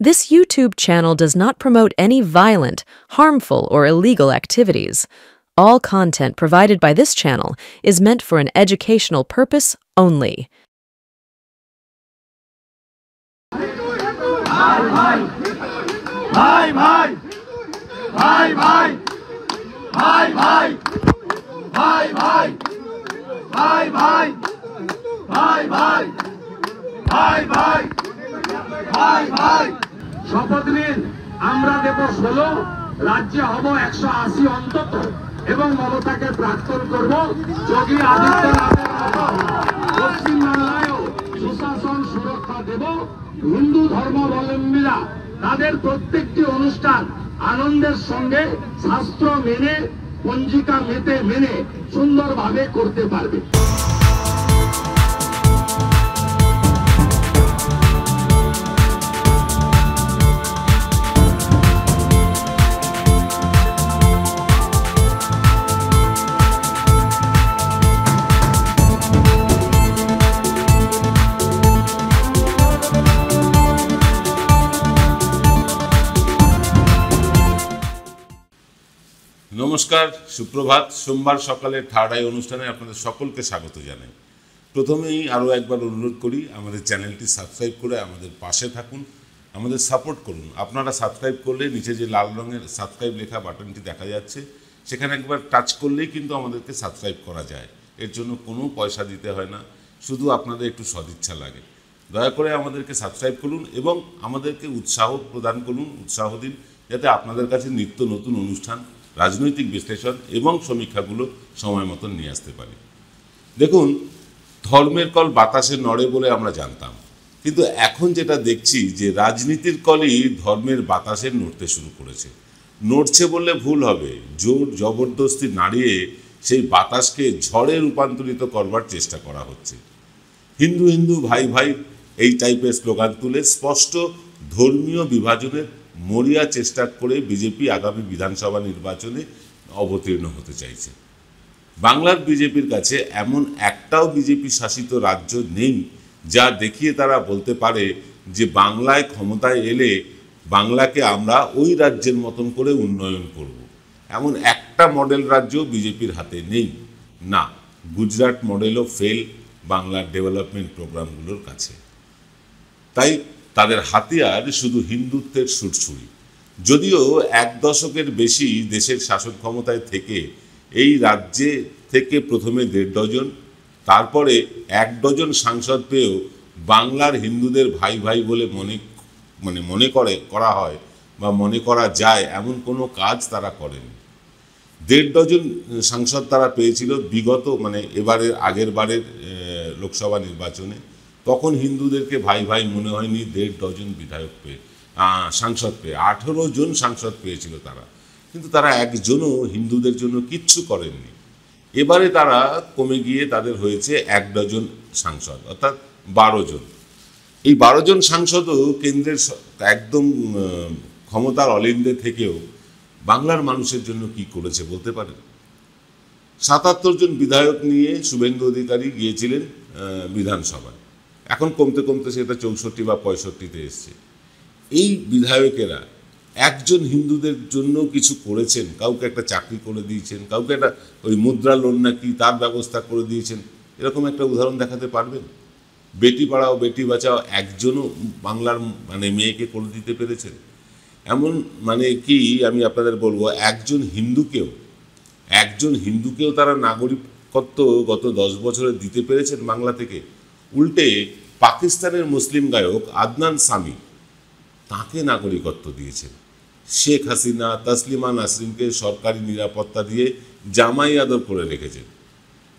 This YouTube channel does not promote any violent, harmful, or illegal activities. All content provided by this channel is meant for an educational purpose only. শপথ নিন, আমরা দেব 16, রাজ্যে হব 180 অন্তত, এবং মমতাকে প্রাক্তন করব যোগী আদিত্যনাথের মতো। পশ্চিমবাংলায়ও সুশাসন সুরক্ষা দেব। হিন্দু ধর্মাবলম্বীরা তাদের প্রত্যেকটি অনুষ্ঠান আনন্দের সঙ্গে শাস্ত্র মেনে, পঞ্জিকা মেনে সুন্দরভাবে করতে পারবে। নমস্কার, সুপ্রভাত। সোমবার সকালে থার্ড আই অনুষ্ঠানে আপনাদের সকলকে স্বাগত জানাই। প্রথমেই আরও একবার অনুরোধ করি, আমাদের চ্যানেলটি সাবস্ক্রাইব করে আমাদের পাশে থাকুন, আমাদের সাপোর্ট করুন। আপনারা সাবস্ক্রাইব করলে নিচে যে লাল রঙের সাবস্ক্রাইব লেখা বাটনটি দেখা যাচ্ছে, সেখানে একবার টাচ করলেই কিন্তু আমাদেরকে সাবস্ক্রাইব করা যায়। এর জন্য কোনো পয়সা দিতে হয় না, শুধু আপনাদের একটু সদিচ্ছা লাগে। দয়া করে আমাদেরকে সাবস্ক্রাইব করুন এবং আমাদেরকে উৎসাহ প্রদান করুন, উৎসাহ দিন, যাতে আপনাদের কাছে নিত্য নতুন অনুষ্ঠান, রাজনৈতিক বিশ্লেষণ এবং সমীক্ষাগুলো সময় মতন নিয়ে আসতে পারি। দেখুন, ধর্মের কল বাতাসে নড়ে বলে আমরা জানতাম, কিন্তু এখন যেটা দেখছি যে রাজনীতির কলই ধর্মের বাতাসে নড়তে শুরু করেছে। নড়ছে বললে ভুল হবে, জোর জবরদস্তি নাড়িয়ে সেই বাতাসকে ঝড়ে রূপান্তরিত করবার চেষ্টা করা হচ্ছে। হিন্দু হিন্দু ভাই ভাই এই টাইপের স্লোগান তুলে স্পষ্ট ধর্মীয় বিভাজনের মরিয়া চেষ্টা করে বিজেপি আগামী বিধানসভা নির্বাচনে অবতীর্ণ হতে চাইছে। বাংলার বিজেপির কাছে এমন একটাও বিজেপি শাসিত রাজ্য নেই যা দেখিয়ে তারা বলতে পারে যে বাংলায় ক্ষমতায় এলে বাংলাকে আমরা ওই রাজ্যের মতন করে উন্নয়ন করব। এমন একটা মডেল রাজ্য বিজেপির হাতে নেই। না, গুজরাট মডেলও ফেল বাংলার ডেভেলপমেন্ট প্রোগ্রামগুলোর কাছে। তাই তাদের হাতিয়ার শুধু হিন্দুত্বের সুরছুরি। যদিও 1 দশকের বেশি দেশের শাসন ক্ষমতায় থেকে এই রাজ্যে থেকে প্রথমে 1.5 ডজন, তারপরে 1 ডজন সাংসদ পেয়েও বাংলার হিন্দুদের ভাই ভাই বলে মনে করা হয় বা মনে করা যায় এমন কোনো কাজ তারা করেনি। 1.5 ডজন সাংসদ তারা পেয়েছিল বিগত এবারের আগের বারের লোকসভা নির্বাচনে। তখন হিন্দুদেরকে ভাই ভাই মনে হয়নি 1.5 ডজন সাংসদ পেয়ে 18 জন সাংসদ পেয়েছিল তারা, কিন্তু তারা একজনও হিন্দুদের জন্য কিচ্ছু করেননি। এবারে তারা কমে গিয়ে তাদের হয়েছে 1 ডজন সাংসদ, অর্থাৎ 12 জন। এই 12 জন সাংসদও কেন্দ্রের একদম ক্ষমতার অলিন্দে থেকেও বাংলার মানুষের জন্য কি করেছে বলতে পারেন? 77 জন বিধায়ক নিয়ে শুভেন্দু অধিকারী গিয়েছিলেন বিধানসভায়। এখন কমতে কমতে সেটা 64 বা 65-তে এসছে। এই বিধায়কেরা একজন হিন্দুদের জন্য কিছু করেছেন? কাউকে একটা চাকরি করে দিয়েছেন, কাউকে একটা ওই মুদ্রা লোন নাকি তার ব্যবস্থা করে দিয়েছেন, এরকম একটা উদাহরণ দেখাতে পারবেন? বেটি পড়াও বেটি বাঁচাও একজনও বাংলার মেয়েকে করে দিতে পেরেছেন? এমন কি আমি আপনাদের বলবো, একজন হিন্দুকেও তারা নাগরিকত্ব গত 10 বছরে দিতে পেরেছেন বাংলা থেকে? উল্টে পাকিস্তানের মুসলিম গায়ক আদনান সামি, তাকে নাগরিকত্ব দিয়েছেন। শেখ হাসিনা তসলিমা নাসরিনকে সরকারি নিরাপত্তা দিয়ে জামাই আদর করে রেখেছেন।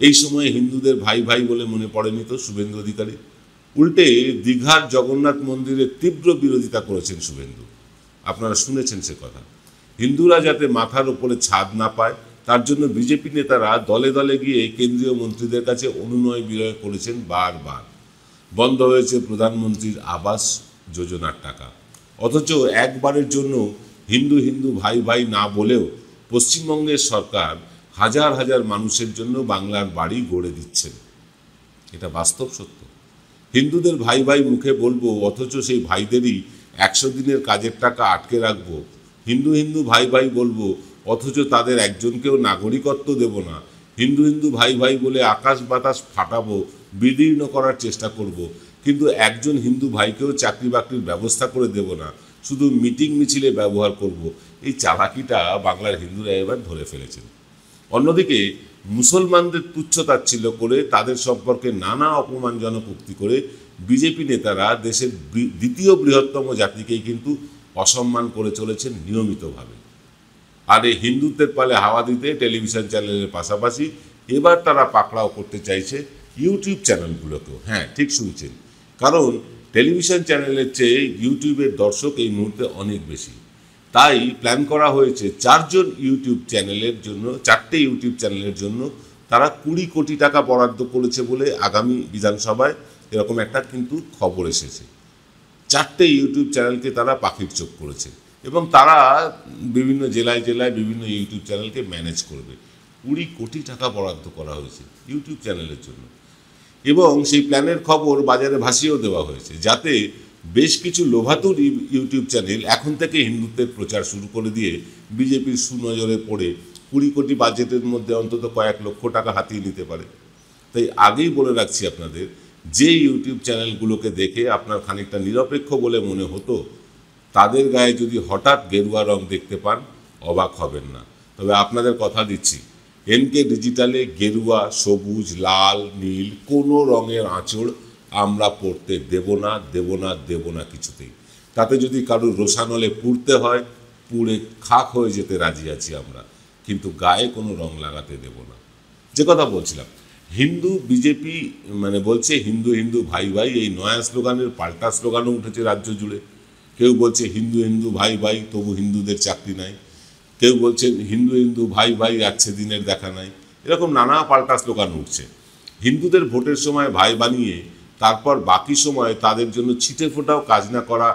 এই সময়ে হিন্দুদের ভাই ভাই বলে মনে পড়েনি তো শুভেন্দু অধিকারী? উল্টে দীঘার জগন্নাথ মন্দিরের তীব্র বিরোধিতা করেছেন শুভেন্দু। আপনারা শুনেছেন সে কথা। হিন্দুরা যাতে মাথার উপরে ছাদ না পায় তার জন্য বিজেপি নেতারা দলে দলে গিয়ে কেন্দ্রীয় মন্ত্রীদের কাছে অনুনয় বিনয় করেছেন বারবার। বন্ধ হয়েছে প্রধানমন্ত্রীর আবাস যোজনার টাকা, অথচ একবারের জন্য হিন্দু হিন্দু ভাই ভাই না বলেও পশ্চিমবঙ্গের সরকার হাজার হাজার মানুষের জন্য বাংলার বাড়ি গড়ে দিচ্ছেন। এটা বাস্তব সত্য। হিন্দুদের ভাই ভাই মুখে বলবো, অথচ সেই ভাইদেরই 100 দিনের কাজের টাকা আটকে রাখবো, হিন্দু হিন্দু ভাই ভাই বলবো, অথচ তাদের একজনকেও নাগরিকত্ব দেব না, হিন্দু হিন্দু ভাই ভাই বলে আকাশ বাতাস ফাটাবো, বিদীর্ণ করার চেষ্টা করব, কিন্তু একজন হিন্দু ভাইকেও চাকরি বাকরির ব্যবস্থা করে দেব না, শুধু মিটিং মিছিলে ব্যবহার করব, এই চালাকিটা বাংলার হিন্দুরা এবার ধরে ফেলেছেন। অন্যদিকে মুসলমানদের তুচ্ছতাচ্ছিল্য করে তাদের সম্পর্কে নানা অপমানজনক উক্তি করে বিজেপি নেতারা দেশের দ্বিতীয় বৃহত্তম জাতিকেই কিন্তু অসম্মান করে চলেছেন নিয়মিতভাবে। আর এই হিন্দুত্বের পালে হাওয়া দিতে টেলিভিশন চ্যানেলের পাশাপাশি এবার তারা পাকড়াও করতে চাইছে ইউটিউব চ্যানেলগুলোকেও। হ্যাঁ, ঠিক শুনছেন, কারণ টেলিভিশন চ্যানেলের চেয়ে ইউটিউবের দর্শক এই মুহূর্তে অনেক বেশি। তাই প্ল্যান করা হয়েছে 4 ইউটিউব চ্যানেলের জন্য তারা 20 কোটি টাকা বরাদ্দ করেছে বলে আগামী বিধানসভায় এরকম একটা কিন্তু খবর এসেছে। 4টে ইউটিউব চ্যানেলকে তারা পাখির চোখ করেছে এবং তারা বিভিন্ন জেলায় জেলায় বিভিন্ন ইউটিউব চ্যানেলকে ম্যানেজ করবে। 20 কোটি টাকা বরাদ্দ করা হয়েছে ইউটিউব চ্যানেলের জন্য, এবং সেই প্ল্যানের খবর বাজারে ভাসিয়েও দেওয়া হয়েছে, যাতে বেশ কিছু লোভাতুর ইউটিউব চ্যানেল এখন থেকে হিন্দুত্বের প্রচার শুরু করে দিয়ে বিজেপির সুনজরে পড়ে 20 কোটি বাজেটের মধ্যে অন্তত কয়েক লক্ষ টাকা হাতিয়ে নিতে পারে। তাই আগেই বলে রাখছি আপনাদের, যে ইউটিউব চ্যানেলগুলোকে দেখে আপনার খানিকটা নিরপেক্ষ বলে মনে হতো, তাদের গায়ে যদি হঠাৎ গেরুয়া রং দেখতে পান অবাক হবেন না। তবে আপনাদের কথা দিচ্ছি, এনকে ডিজিটালে গেরুয়া, সবুজ, লাল, নীল কোনো রঙের আঁচড় আমরা পড়তে দেব না কিছুতেই। তাতে যদি কারোর রোশানলে পুড়তে হয়, পুড়ে খাক হয়ে যেতে রাজি আছি আমরা, কিন্তু গায়ে কোনো রং লাগাতে দেব না। যে কথা বলছিলাম, হিন্দু বিজেপি বলছে হিন্দু হিন্দু ভাই ভাই, এই নয়া স্লোগানের পাল্টা স্লোগানও উঠেছে রাজ্য জুড়ে। কেউ বলছে হিন্দু হিন্দু ভাই ভাই, তবু হিন্দুদের চাকরি নাই। কেউ বলছেন হিন্দু হিন্দু ভাই ভাই, আছে দিনের দেখা নাই। এরকম নানা পাল্টা স্লোগান উঠছে। হিন্দুদের ভোটের সময় ভাই বানিয়ে তারপর বাকি সময় তাদের জন্য ছিটে ফোটাও কাজ না করা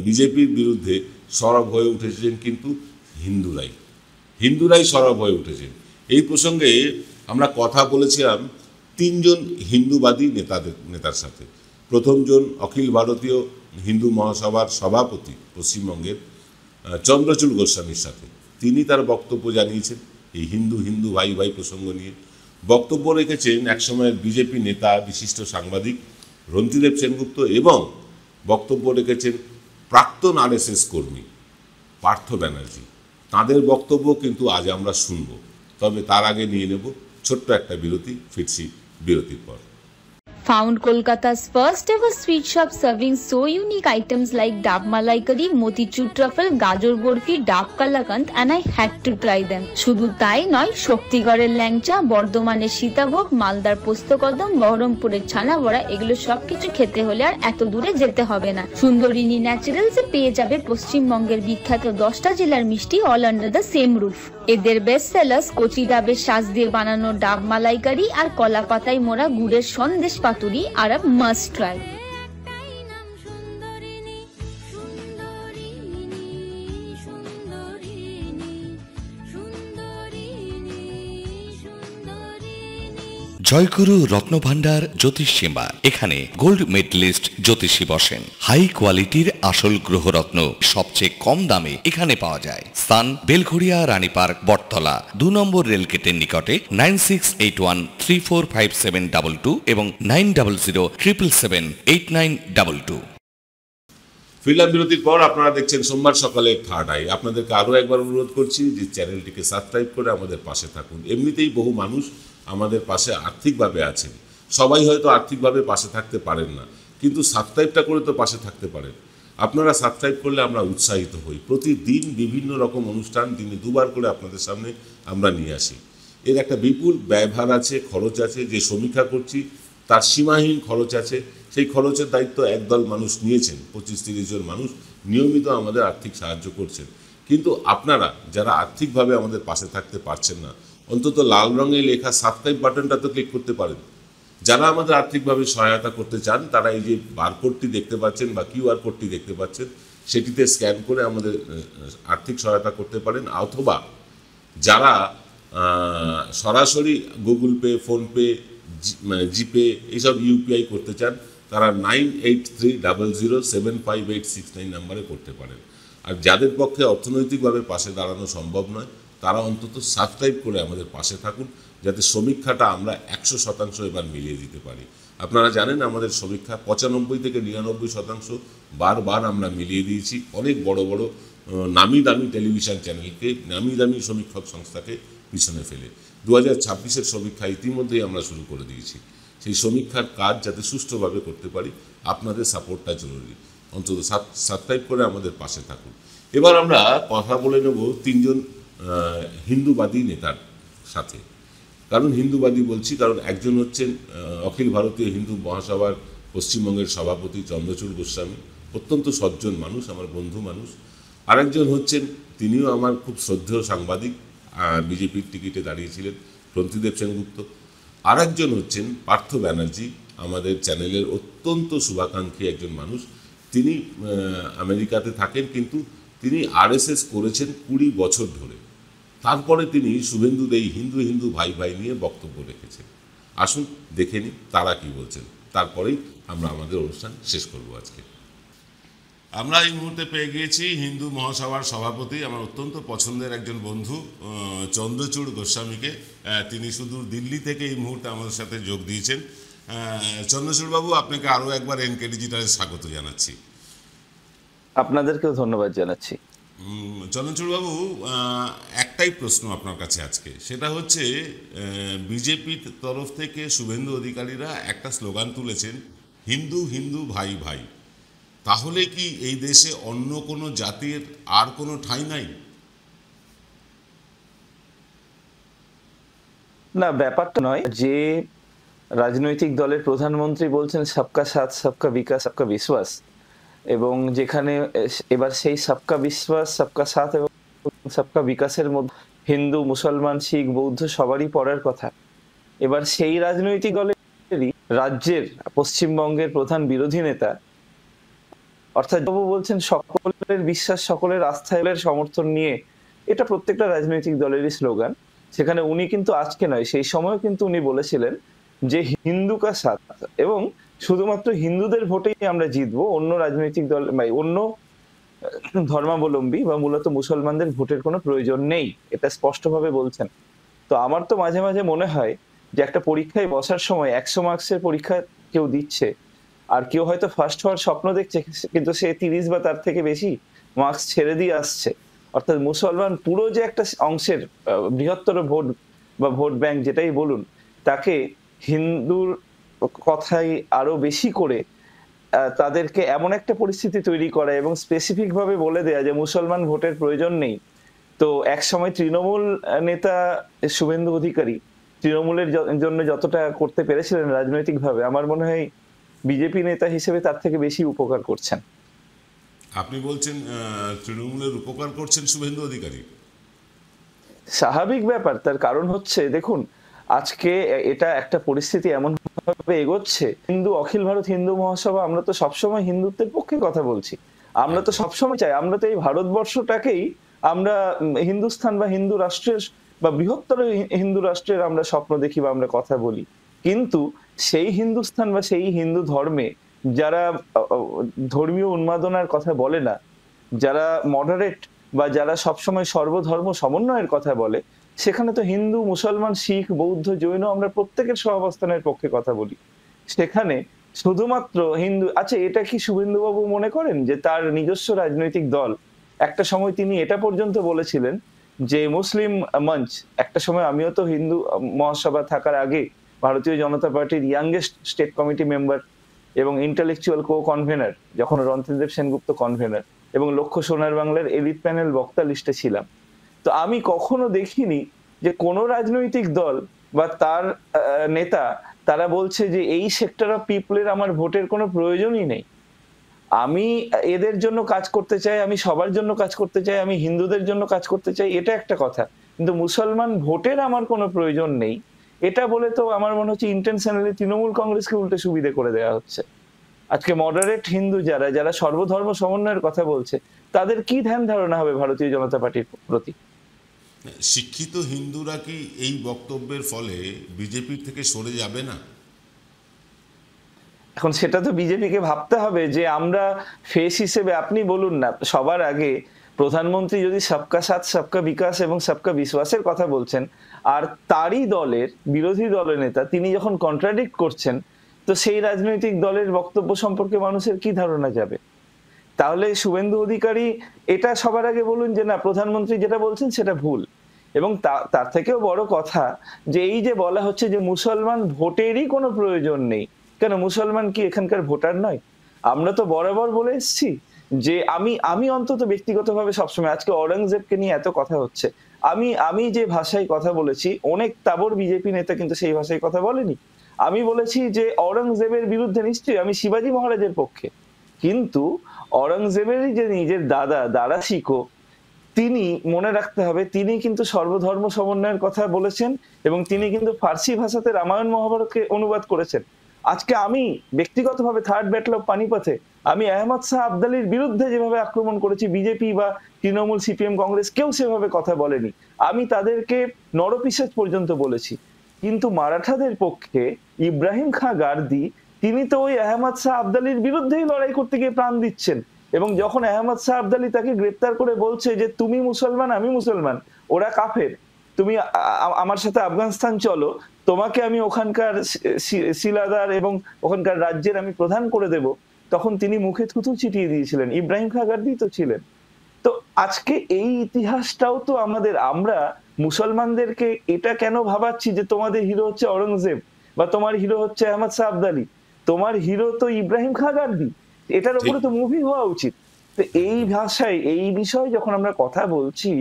বিজেপির বিরুদ্ধে সরব হয়ে উঠেছেন কিন্তু হিন্দুরাই সরব হয়ে উঠেছেন। এই প্রসঙ্গে আমরা কথা বলেছিলাম 3 হিন্দুবাদী নেতার সাথে। প্রথমজন অখিল ভারতীয় হিন্দু মহাসভার সভাপতি পশ্চিমবঙ্গের চন্দ্রচূড় গোস্বামীর সাথে। তিনি তার বক্তব্য জানিয়েছেন এই হিন্দু হিন্দু ভাই ভাই প্রসঙ্গ নিয়ে। বক্তব্য রেখেছেন একসময়ের বিজেপি নেতা বিশিষ্ট সাংবাদিক রন্তিদেব সেনগুপ্ত, এবং বক্তব্য রেখেছেন প্রাক্তন RSS কর্মী পার্থ ব্যানার্জি। তাঁদের বক্তব্য কিন্তু আজ আমরা শুনব। তবে তার আগে নিয়ে নেব ছোট্ট একটা বিরতি। ফিরছি বিরতির পর। Found Kolkata's first ever sweet shop serving so unique items like Dab Malai Curry, Motichur Truffle, Gajor Borfi, Dab Kalakand, and I had to try them. শুধু তাই নয়, শক্তিগড়ের ল্যাংচা, বর্ধমানের সীতাভোগ, মালদার পোস্তকদম, বহরমপুরের ছানা বড়া, এগুলো সবকিছু খেতে হলে আর এত দূরে যেতে হবে না। সুন্দরিনী ন্যাচারালসে পেয়ে যাবে পশ্চিমবঙ্গের বিখ্যাত 10টা জেলার মিষ্টি all under the same roof. এদের বেস্ট সেলার্স কচি ডাবের শাঁস দিয়ে বানানো ডাব মালাইকারি আর কলা পাতায় মোড়া গুড়ের সন্দেশ পাতুরি আর আ মাস্ট ট্রাই। জয়গুরু রত্নভান্ডার জ্যোতিষীমা, এখানে গোল্ড মেডেলিস্ট জ্যোতিষী বসেন। হাই কোয়ালিটির আসল গ্রহরত্ন সবচেয়ে কম দামে এখানে পাওয়া যায়। স্থান বেলঘড়িয়া, রানী পার্ক, বটতলা, 2 নম্বর রেলগেটের নিকটে। 9681345722 এবং 9007778922। ফিল্ম বিরতির পর আপনারা দেখছেন সোমবার সকালে থার্ড আই। আপনাদেরকে আরও একবার অনুরোধ করছি যে চ্যানেলটিকে সাবস্ক্রাইব করে আমাদের পাশে থাকুন। এমনিতেই বহু মানুষ আমাদের পাশে আর্থিকভাবে আছেন। সবাই হয়তো আর্থিকভাবে পাশে থাকতে পারেন না, কিন্তু সাবস্ক্রাইবটা করে তো পাশে থাকতে পারেন। আপনারা সাবস্ক্রাইব করলে আমরা উৎসাহিত হই। প্রতিদিন বিভিন্ন রকম অনুষ্ঠান দিনে 2 বার করে আপনাদের সামনে আমরা নিয়ে আসি। এর একটা বিপুল ব্যয়ভার আছে, খরচ আছে। যে সমীক্ষা করছি তার সীমাহীন খরচ আছে। সেই খরচের দায়িত্ব একদল মানুষ নিয়েছেন, 25-30 জন মানুষ নিয়মিত আমাদের আর্থিক সাহায্য করছেন। কিন্তু আপনারা যারা আর্থিকভাবে আমাদের পাশে থাকতে পারছেন না, অন্তত লাল রঙে লেখা সাবস্ক্রাইব বাটনটা তো ক্লিক করতে পারেন। যারা আমাদের আর্থিকভাবে সহায়তা করতে চান তারা এই যে বারকোডটি দেখতে পাচ্ছেন বা QR কোডটি দেখতে পাচ্ছেন, সেটিতে স্ক্যান করে আমাদের আর্থিক সহায়তা করতে পারেন। অথবা যারা সরাসরি গুগল পে, ফোনপে, জিপে এইসব UPI করতে চান, তারা 9830075869 নাম্বারে করতে পারেন। আর যাদের পক্ষে অর্থনৈতিকভাবে পাশে দাঁড়ানো সম্ভব নয়, তারা অন্তত সাবস্ক্রাইব করে আমাদের পাশে থাকুন, যাতে সমীক্ষাটা আমরা 100% এবার মিলিয়ে দিতে পারি। আপনারা জানেন আমাদের সমীক্ষা 95 থেকে 99% বারবার আমরা মিলিয়ে দিয়েছি, অনেক বড় বড় নামি দামি টেলিভিশন চ্যানেলকে, নামি দামি সমীক্ষক সংস্থাকে পিছনে ফেলে। 2026-এর সমীক্ষা ইতিমধ্যেই আমরা শুরু করে দিয়েছি। সেই সমীক্ষার কাজ যাতে সুষ্ঠুভাবে করতে পারি, আপনাদের সাপোর্টটা জরুরি। অন্তত সাবস্ক্রাইব করে আমাদের পাশে থাকুন। এবার আমরা কথা বলে নেব 3জন হিন্দুবাদী নেতার সাথে। কারণ হিন্দুবাদী বলছি, কারণ একজন হচ্ছেন অখিল ভারতীয় হিন্দু মহাসভার পশ্চিমবঙ্গের সভাপতি চন্দ্রচূড় গোস্বামী, অত্যন্ত সজ্জন মানুষ, আমার বন্ধু মানুষ। আরেকজন হচ্ছেন, তিনিও আমার খুব শ্রদ্ধেয় সাংবাদিক, বিজেপির টিকিটে দাঁড়িয়েছিলেন, প্রন্তিদেব সেনগুপ্ত। আরেকজন হচ্ছেন পার্থ ব্যানার্জি, আমাদের চ্যানেলের অত্যন্ত শুভাকাঙ্ক্ষী একজন মানুষ। তিনি আমেরিকাতে থাকেন, কিন্তু তিনি আরএসএস করেছেন 20 বছর ধরে। তারপরে তিনি শুভেন্দুর এই হিন্দু হিন্দু ভাই ভাই নিয়ে বক্তব্য রেখেছেন। আসুন দেখে নিই তারা কি বলছেন, তারপরেই আমরা আমাদের অনুষ্ঠান শেষ করব আজকে। আমরা এই মুহূর্তে পেয়ে গিয়েছি হিন্দু মহাসভার সভাপতি, আমার অত্যন্ত পছন্দের একজন বন্ধু চন্দ্রচূড় গোস্বামীকে। তিনি সুদূর দিল্লি থেকে এই মুহূর্তে আমাদের সাথে যোগ দিয়েছেন। চন্দ্রচূড়বাবু, আপনাকে আরও একবার এনকে ডিজিটালে স্বাগত জানাচ্ছি। আপনাদেরকেও ধন্যবাদ জানাচ্ছি। চন্দ্রচূড়বাবু, একটাই প্রশ্ন আপনার কাছে আজকে, সেটা হচ্ছে বিজেপির তরফ থেকে শুভেন্দু অধিকারীরা একটা স্লোগান তুলেছেন, হিন্দু হিন্দু ভাই ভাই। তাহলে কি এই দেশে অন্য কোনো জাতির আর কোনো ঠাঁই নাই? না, ব্যাপারটা নয় যে রাজনৈতিক দলের প্রধানমন্ত্রী বলছেন সবকা সাথ সবকা বিকাশ সবকা বিশ্বাস, এবং যেখানে এবার সেই সবকা বিশ্বাস সবকা সাথ এবং সবকা বিকাশের মধ্যে হিন্দু মুসলমান শিখ বৌদ্ধ সবারই পড়ার কথা। এবার সেই রাজনৈতিক দলেরই রাজ্যের পশ্চিমবঙ্গের প্রধান বিরোধী নেতা অর্থাৎ বাবু বলছেন সকলের বিশ্বাস সকলের আস্থার সমর্থন নিয়ে, এটা প্রত্যেকটা রাজনৈতিক দলেরই স্লোগান। সেখানে উনি কিন্তু আজকে নয়, সেই সময় কিন্তু উনি বলেছিলেন যে হিন্দু কা সাথ, এবং শুধুমাত্র হিন্দুদের ভোটেই আমরা জিতবো, অন্য রাজনৈতিক দল অন্য ধর্মাবলম্বী বা মূলত মুসলমানদের ভোটের কোনো প্রয়োজন নেই, এটা স্পষ্টভাবে বলছেন। তো আমার তো মাঝে মাঝে মনে হয় যে একটা পরীক্ষায় বসার সময় 100 মার্কসের পরীক্ষা কেউ দিচ্ছে, আর কেউ হয়তো ফার্স্ট হওয়ার স্বপ্ন দেখছে, কিন্তু সে 30 বা তার থেকে বেশি মার্কস ছেড়ে দিয়ে আসছে। অর্থাৎ মুসলমান পুরো যে একটা অংশের বৃহত্তর ভোট বা ভোট ব্যাংক যেটাই বলুন, তাকে হিন্দুর কথাই আরো বেশি করে তাদেরকে এমন একটা পরিস্থিতি তৈরি করা এবং স্পেসিফিক ভাবে বলে দেয়া যে মুসলমান ভোটের প্রয়োজন নেই। তো একসময় তৃণমূল নেতা শুভেন্দু অধিকারী তৃণমূলের জন্য যতটা করতে পেরেছিলেন রাজনৈতিকভাবে, আমার মনে হয় বিজেপি নেতা হিসেবে তার থেকে বেশি উপকার করছেন। আপনি বলছেন তৃণমূলের উপকার করছেন শুভেন্দু অধিকারী? স্বাভাবিক ব্যাপার, তার কারণ হচ্ছে দেখুন আজকে এটা একটা পরিস্থিতি এমন ভাবে এগোচ্ছে, হিন্দু অখিল ভারত হিন্দু মহাসভা, আমরা তো সবসময় হিন্দুত্বের পক্ষে কথা বলছি, আমরা তো সবসময় চাই, আমরা তো এই ভারতবর্ষটাকেই আমরা হিন্দুস্থান বা হিন্দু রাষ্ট্রের বা বৃহত্তর হিন্দু রাষ্ট্রের আমরা স্বপ্ন দেখি বা আমরা কথা বলি। কিন্তু সেই হিন্দুস্থান বা সেই হিন্দু ধর্মে যারা ধর্মীয় উন্মাদনার কথা বলে না, যারা মডারেট বা যারা সবসময় সর্বধর্ম সমন্বয়ের কথা বলে, সেখানে তো হিন্দু মুসলমান শিখ বৌদ্ধ জৈন আমরা প্রত্যেকের সহাবস্থানের পক্ষে কথা বলি। সেখানে শুধুমাত্র হিন্দু, আচ্ছা এটা কি শুভেন্দুবাবু মনে করেন যে তার নিজস্ব রাজনৈতিক দল, একটা সময় তিনি এটা পর্যন্ত বলেছিলেন যে মুসলিম মঞ্চ, একটা সময় আমিও তো হিন্দু মহাসভা থাকার আগে ভারতীয় জনতা পার্টির ইয়াংগেস্ট স্টেট কমিটি মেম্বার এবং ইন্টেলেকচুয়াল কো কনভেনার, যখন রন্তিদেব সেনগুপ্ত কনভেনার, এবং লক্ষ্য সোনার বাংলার এলিট প্যানেল বক্তা লিস্টে ছিলাম। তো আমি কখনো দেখিনি যে কোনো রাজনৈতিক দল বা তার নেতা তারা বলছে যে এই সেক্টর অফ পিপলের আমার ভোটের কোনো প্রয়োজনই নেই, আমি এদের জন্য কাজ করতে চাই, আমি সবার জন্য কাজ করতে চাই, আমি হিন্দুদের জন্য কাজ করতে চাই, এটা একটা কথা। কিন্তু মুসলমান ভোটের আমার কোনো প্রয়োজন নেই, এটা বলে তো আমার মনে হচ্ছে ইন্টেনশনালি তৃণমূল কংগ্রেসকে উল্টে সুবিধে করে দেওয়া হচ্ছে। আজকে মডারেট হিন্দু যারা যারা সর্বধর্ম সমন্বয়ের কথা বলছে, তাদের কি ধ্যান ধারণা হবে ভারতীয় জনতা পার্টির প্রতি? শিক্ষিত হিন্দুরা কি এই বক্তব্যের ফলে বিজেপির থেকে সরে যাবে না? এখন সেটা তো বিজেপিকে ভাবতে হবে যে আমরা ফেস হিসেবে, আপনি বলুন না, সবার আগে প্রধানমন্ত্রী যদি সবকা সাথ সবকা বিকাশ এবং সবকা বিশ্বাসের কথা বলছেন, আর তারই দলের বিরোধী দলের নেতা তিনি যখন কন্ট্রাডিক্ট করছেন, তো সেই রাজনৈতিক দলের বক্তব্য সম্পর্কে মানুষের কি ধারণা যাবে? তাহলে শুভেন্দু অধিকারী এটা সবার আগে বলুন যে না, প্রধানমন্ত্রী যেটা বলছেন সেটা ভুল। এবং তার থেকেও বড় কথা যে এই যে বলা হচ্ছে যে মুসলমান ভোটেরই কোনো প্রয়োজন নেই, কেন মুসলমান কি এখানকার ভোটার নয়? আমরা তো বরাবর বলে এসেছি যে আমি অন্তত ব্যক্তিগতভাবে সবসময়, আজকে অরঙ্গজেবকে নিয়ে এত কথা হচ্ছে, আমি যে ভাষায় কথা বলেছি, অনেক তাবর বিজেপি নেতা কিন্তু সেই ভাষায় কথা বলেনি। আমি বলেছি যে অরঙ্গজেবের বিরুদ্ধে নিশ্চয়ই আমি শিবাজী মহারাজের পক্ষে, কিন্তু অরঙ্গজেবেরই যে নিজের দাদা শিখো, তিনি মনে রাখতে হবে তিনি কিন্তু সর্বধর্ম সমন্বয়ের কথা বলেছেন এবং তিনি কিন্তু ফার্সি ভাষাতে রামায়ণ মহাভারতকে অনুবাদ করেছেন। আজকে আমি ব্যক্তিগতভাবে থার্ড ব্যাটল অফ পানিপথে আমি আহমদ শাহ আবদালির বিরুদ্ধে যেভাবে আক্রমণ করেছি, বিজেপি বা তৃণমূল সিপিএম কংগ্রেস কেউ সেভাবে কথা বলেনি, আমি তাদেরকে নরপিশাচ পর্যন্ত বলেছি। কিন্তু মারাঠাদের পক্ষে ইব্রাহিম খাঁ গার্দি তিনি তো ওই আহমদ শাহ আবদালির বিরুদ্ধেই লড়াই করতে গিয়ে প্রাণ দিচ্ছেন। এবং যখন আহমদ শাহ আবদালি তাকে গ্রেপ্তার করে বলছে যে তুমি মুসলমান আমি মুসলমান, ওরা কাফের, তুমি আমার সাথে আফগানিস্তান চলো, তোমাকে আমি ওখানকার শিলাদার এবং ওখানকার রাজ্যের আমি প্রধান করে দেব, তখন তিনি মুখে থুতু ছিটিয়ে দিয়েছিলেন। ইব্রাহিম খাঁ গার্দি তো ছিলেন। তো আজকে এই ইতিহাসটাও তো আমরা মুসলমানদেরকে এটা কেন ভাবাচ্ছি যে তোমাদের হিরো হচ্ছে অরঙ্গজেব বা তোমার হিরো হচ্ছে আহমদ শাহ আবদালি, তোমার হিরো তো ইব্রাহিম খাঁ গার্দি, এটার উপরে তো মুভি হওয়া উচিত। তো এই ভাষায় এই বিষয়ে যখন আমরা কথা বলছি,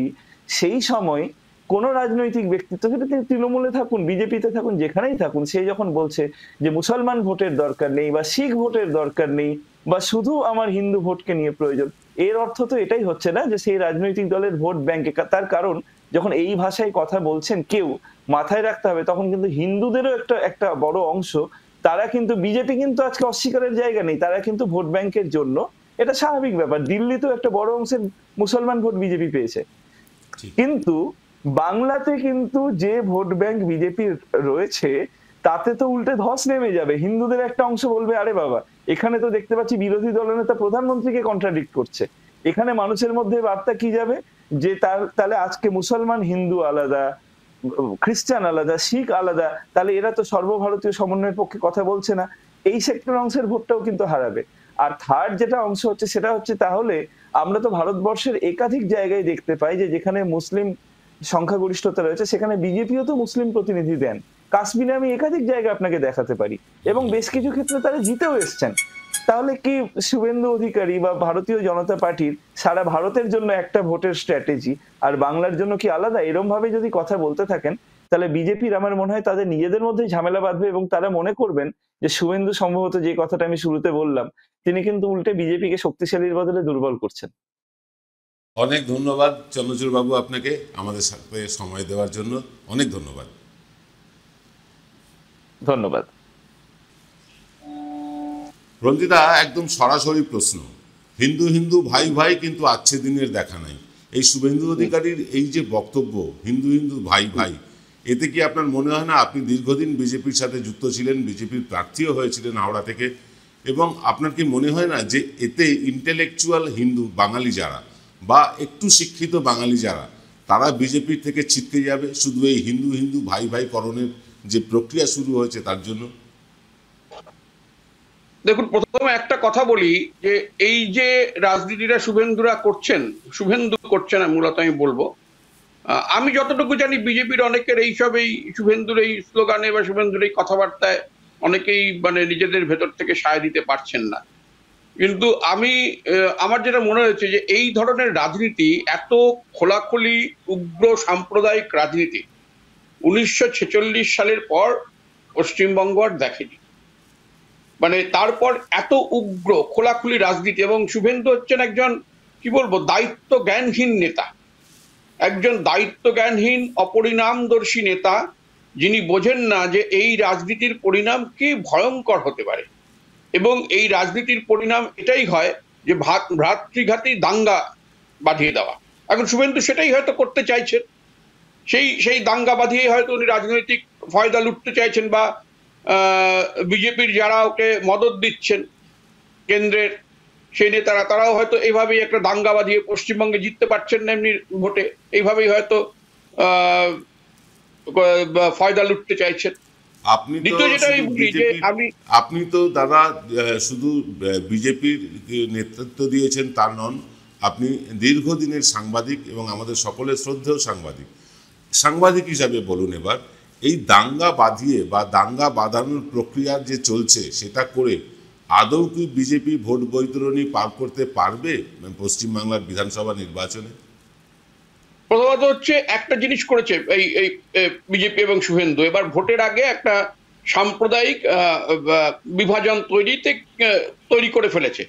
সেই সময় কোন রাজনৈতিক ব্যক্তিত্ব, সেটা তিনি তৃণমূলে থাকুন বিজেপিতে থাকুন যেখানেই থাকুন, সে যখন বলছে যে মুসলমান ভোটের দরকার নেই বা শিখ ভোটের দরকার নেই বা শুধু আমার হিন্দু ভোটকে নিয়ে প্রয়োজন, এর অর্থ তো এটাই হচ্ছে না যে সেই রাজনৈতিক দলের ভোট ব্যাংকে, তার কারণ যখন এই ভাষায় কথা বলছেন কেউ, মাথায় রাখতে হবে তখন কিন্তু হিন্দুদেরও একটা বড় অংশ, তারা কিন্তু বিজেপি কিন্তু আজকে অস্বীকারের জায়গা নেই, তারা কিন্তু ভোট ব্যাংকের জন্য, এটা স্বাভাবিক ব্যাপার, দিল্লিতেও একটা বড় অংশের মুসলমান ভোট বিজেপি পেয়েছে। কিন্তু বাংলাতে কিন্তু যে ভোট ব্যাংক বিজেপির রয়েছে তাতে তো উল্টে ধস নেমে যাবে। হিন্দুদের একটা অংশ বলবে আরে বাবা, এখানে তো দেখতে পাচ্ছি বিরোধী দলনেতা প্রধানমন্ত্রীকে কন্ট্রাডিক্ট করছে। এখানে মানুষের মধ্যে বার্তা কি যাবে যে তাহলে আজকে মুসলমান হিন্দু আলাদা, খ্রিস্টান আলাদা, শিখ আলাদা, তাহলে এরা তো সর্বভারতীয় সমন্বয়ের পক্ষে কথা বলছে না। এই সেক্টর অংশের ভোটটাও কিন্তু হারাবে। আর থার্ড যেটা অংশ হচ্ছে সেটা হচ্ছে, তাহলে আমরা তো ভারতবর্ষের একাধিক জায়গায় দেখতে পাই যে যেখানে মুসলিম সংখ্যাগরিষ্ঠতা রয়েছে সেখানে বিজেপিও তো মুসলিম প্রতিনিধি দেন। কাশ্মীরে আমি একাধিক জায়গা আপনাকে দেখাতে পারি এবং বেশ কিছু ক্ষেত্রে তারা জিতেও এসছেন। তাহলে কি শুভেন্দু অধিকারী বা ভারতীয় জনতা পার্টির সারা ভারতের জন্য একটা ভোটের স্ট্র্যাটেজি আর বাংলার জন্য কি আলাদা? এরকম ভাবে যদি কথা বলতে থাকেন তাহলে বিজেপির আমার মনে হয় তাদের নিজেদের মধ্যেই ঝামেলা বাঁধবে এবং তারা মনে করবেন যে শুভেন্দু সম্ভবত যে কথাটা আমি শুরুতে বললাম, তিনি কিন্তু উল্টে বিজেপিকে শক্তিশালীর বদলে দুর্বল করছেন। অনেক ধন্যবাদ চন্দ্রচূড় বাবু, আপনাকে আমাদের সাথে সময় দেওয়ার জন্য অনেক ধন্যবাদ। ধন্যবাদ। রঞ্জিতা, একদম সরাসরি প্রশ্ন, হিন্দু হিন্দু ভাই ভাই কিন্তু আজকে দিনের দেখা নাই, এই শুভেন্দু অধিকারীর এই যে বক্তব্য হিন্দু হিন্দু ভাই ভাই, এতে কি আপনার মনে হয় না, আপনি দীর্ঘদিন বিজেপির সাথে যুক্ত ছিলেন, বিজেপির প্রার্থীও হয়েছিলেন হাওড়া থেকে, এবং আপনার কি মনে হয় না যে এতে ইন্টেলেকচুয়াল হিন্দু বাঙালি যারা বা একটু শিক্ষিত বাঙালি যারা, তারা বিজেপির থেকে ছিটকে যাবে শুধু এই হিন্দু হিন্দু ভাই ভাই করণের যে প্রক্রিয়া শুরু হয়েছে তার জন্য? দেখুন, প্রথমে একটা কথা বলি যে এই যে রাজনীতিটা শুভেন্দু করছেন মূলত আমি বলবো, আমি যতটুকু জানি বিজেপির অনেকের এইসব এই শুভেন্দুর এই স্লোগানে বা শুভেন্দুর এই কথাবার্তায় অনেকেই মানে নিজেদের ভেতর থেকে সায় দিতে পারছেন না। কিন্তু আমার যেটা মনে হয়েছে যে এই ধরনের রাজনীতি, এত খোলাখুলি উগ্র সাম্প্রদায়িক রাজনীতি 1946 সালের পর পশ্চিমবঙ্গ আর দেখেনি। মানে তারপর এত উগ্র খোলাখুলি রাজনীতি, এবং শুভেন্দু হচ্ছেন একজন কি বলবো দায়িত্ব জ্ঞানহীন নেতা, একজন দায়িত্ব জ্ঞানহীন অপরিণামদর্শী নেতা, যিনি বোঝেন না যে এই রাজনীতির পরিণাম কি ভয়ঙ্কর হতে পারে, এবং এই রাজনীতির পরিণাম এটাই হয় যে ভ্রাতৃঘাতী দাঙ্গা বাঁধিয়ে দেওয়া। এখন শুভেন্দু সেটাই হয়তো করতে চাইছেন, সেই দাঙ্গা বাঁধিয়ে হয়তো উনি রাজনৈতিক ফয়দা লুটতে চাইছেন বা বিজেপির যারা ওকে মদত দিচ্ছেন কেন্দ্রের সেই নেতারা, তারাও হয়তো এইভাবেই একটা দাঙ্গা বাঁধিয়ে পশ্চিমবঙ্গে জিততে পারছেন না এমনি ভোটে, এইভাবেই হয়তো ফয়দা লুটতে চাইছেন। আপনি তো দাদা শুধু বিজেপির নেতৃত্ব দিয়েছেন তা নন, আপনি দীর্ঘদিনের সাংবাদিক এবং আমাদের সকলের শ্রদ্ধেয় সাংবাদিক হিসাবে বলুন এবার, এই দাঙ্গা বাঁধিয়ে বা দাঙ্গা বাঁধানোর প্রক্রিয়া যে চলছে সেটা করে আদৌ কি বিজেপি ভোট বৈতরণী পার করতে পারবে পশ্চিমবাংলার বিধানসভা নির্বাচনে? প্রথমত হচ্ছে একটা জিনিস করেছে এই বিজেপি এবং শুভেন্দু, এবার ভোটের আগে একটা সাম্প্রদায়িক বিভাজন তৈরি করে ফেলেছে।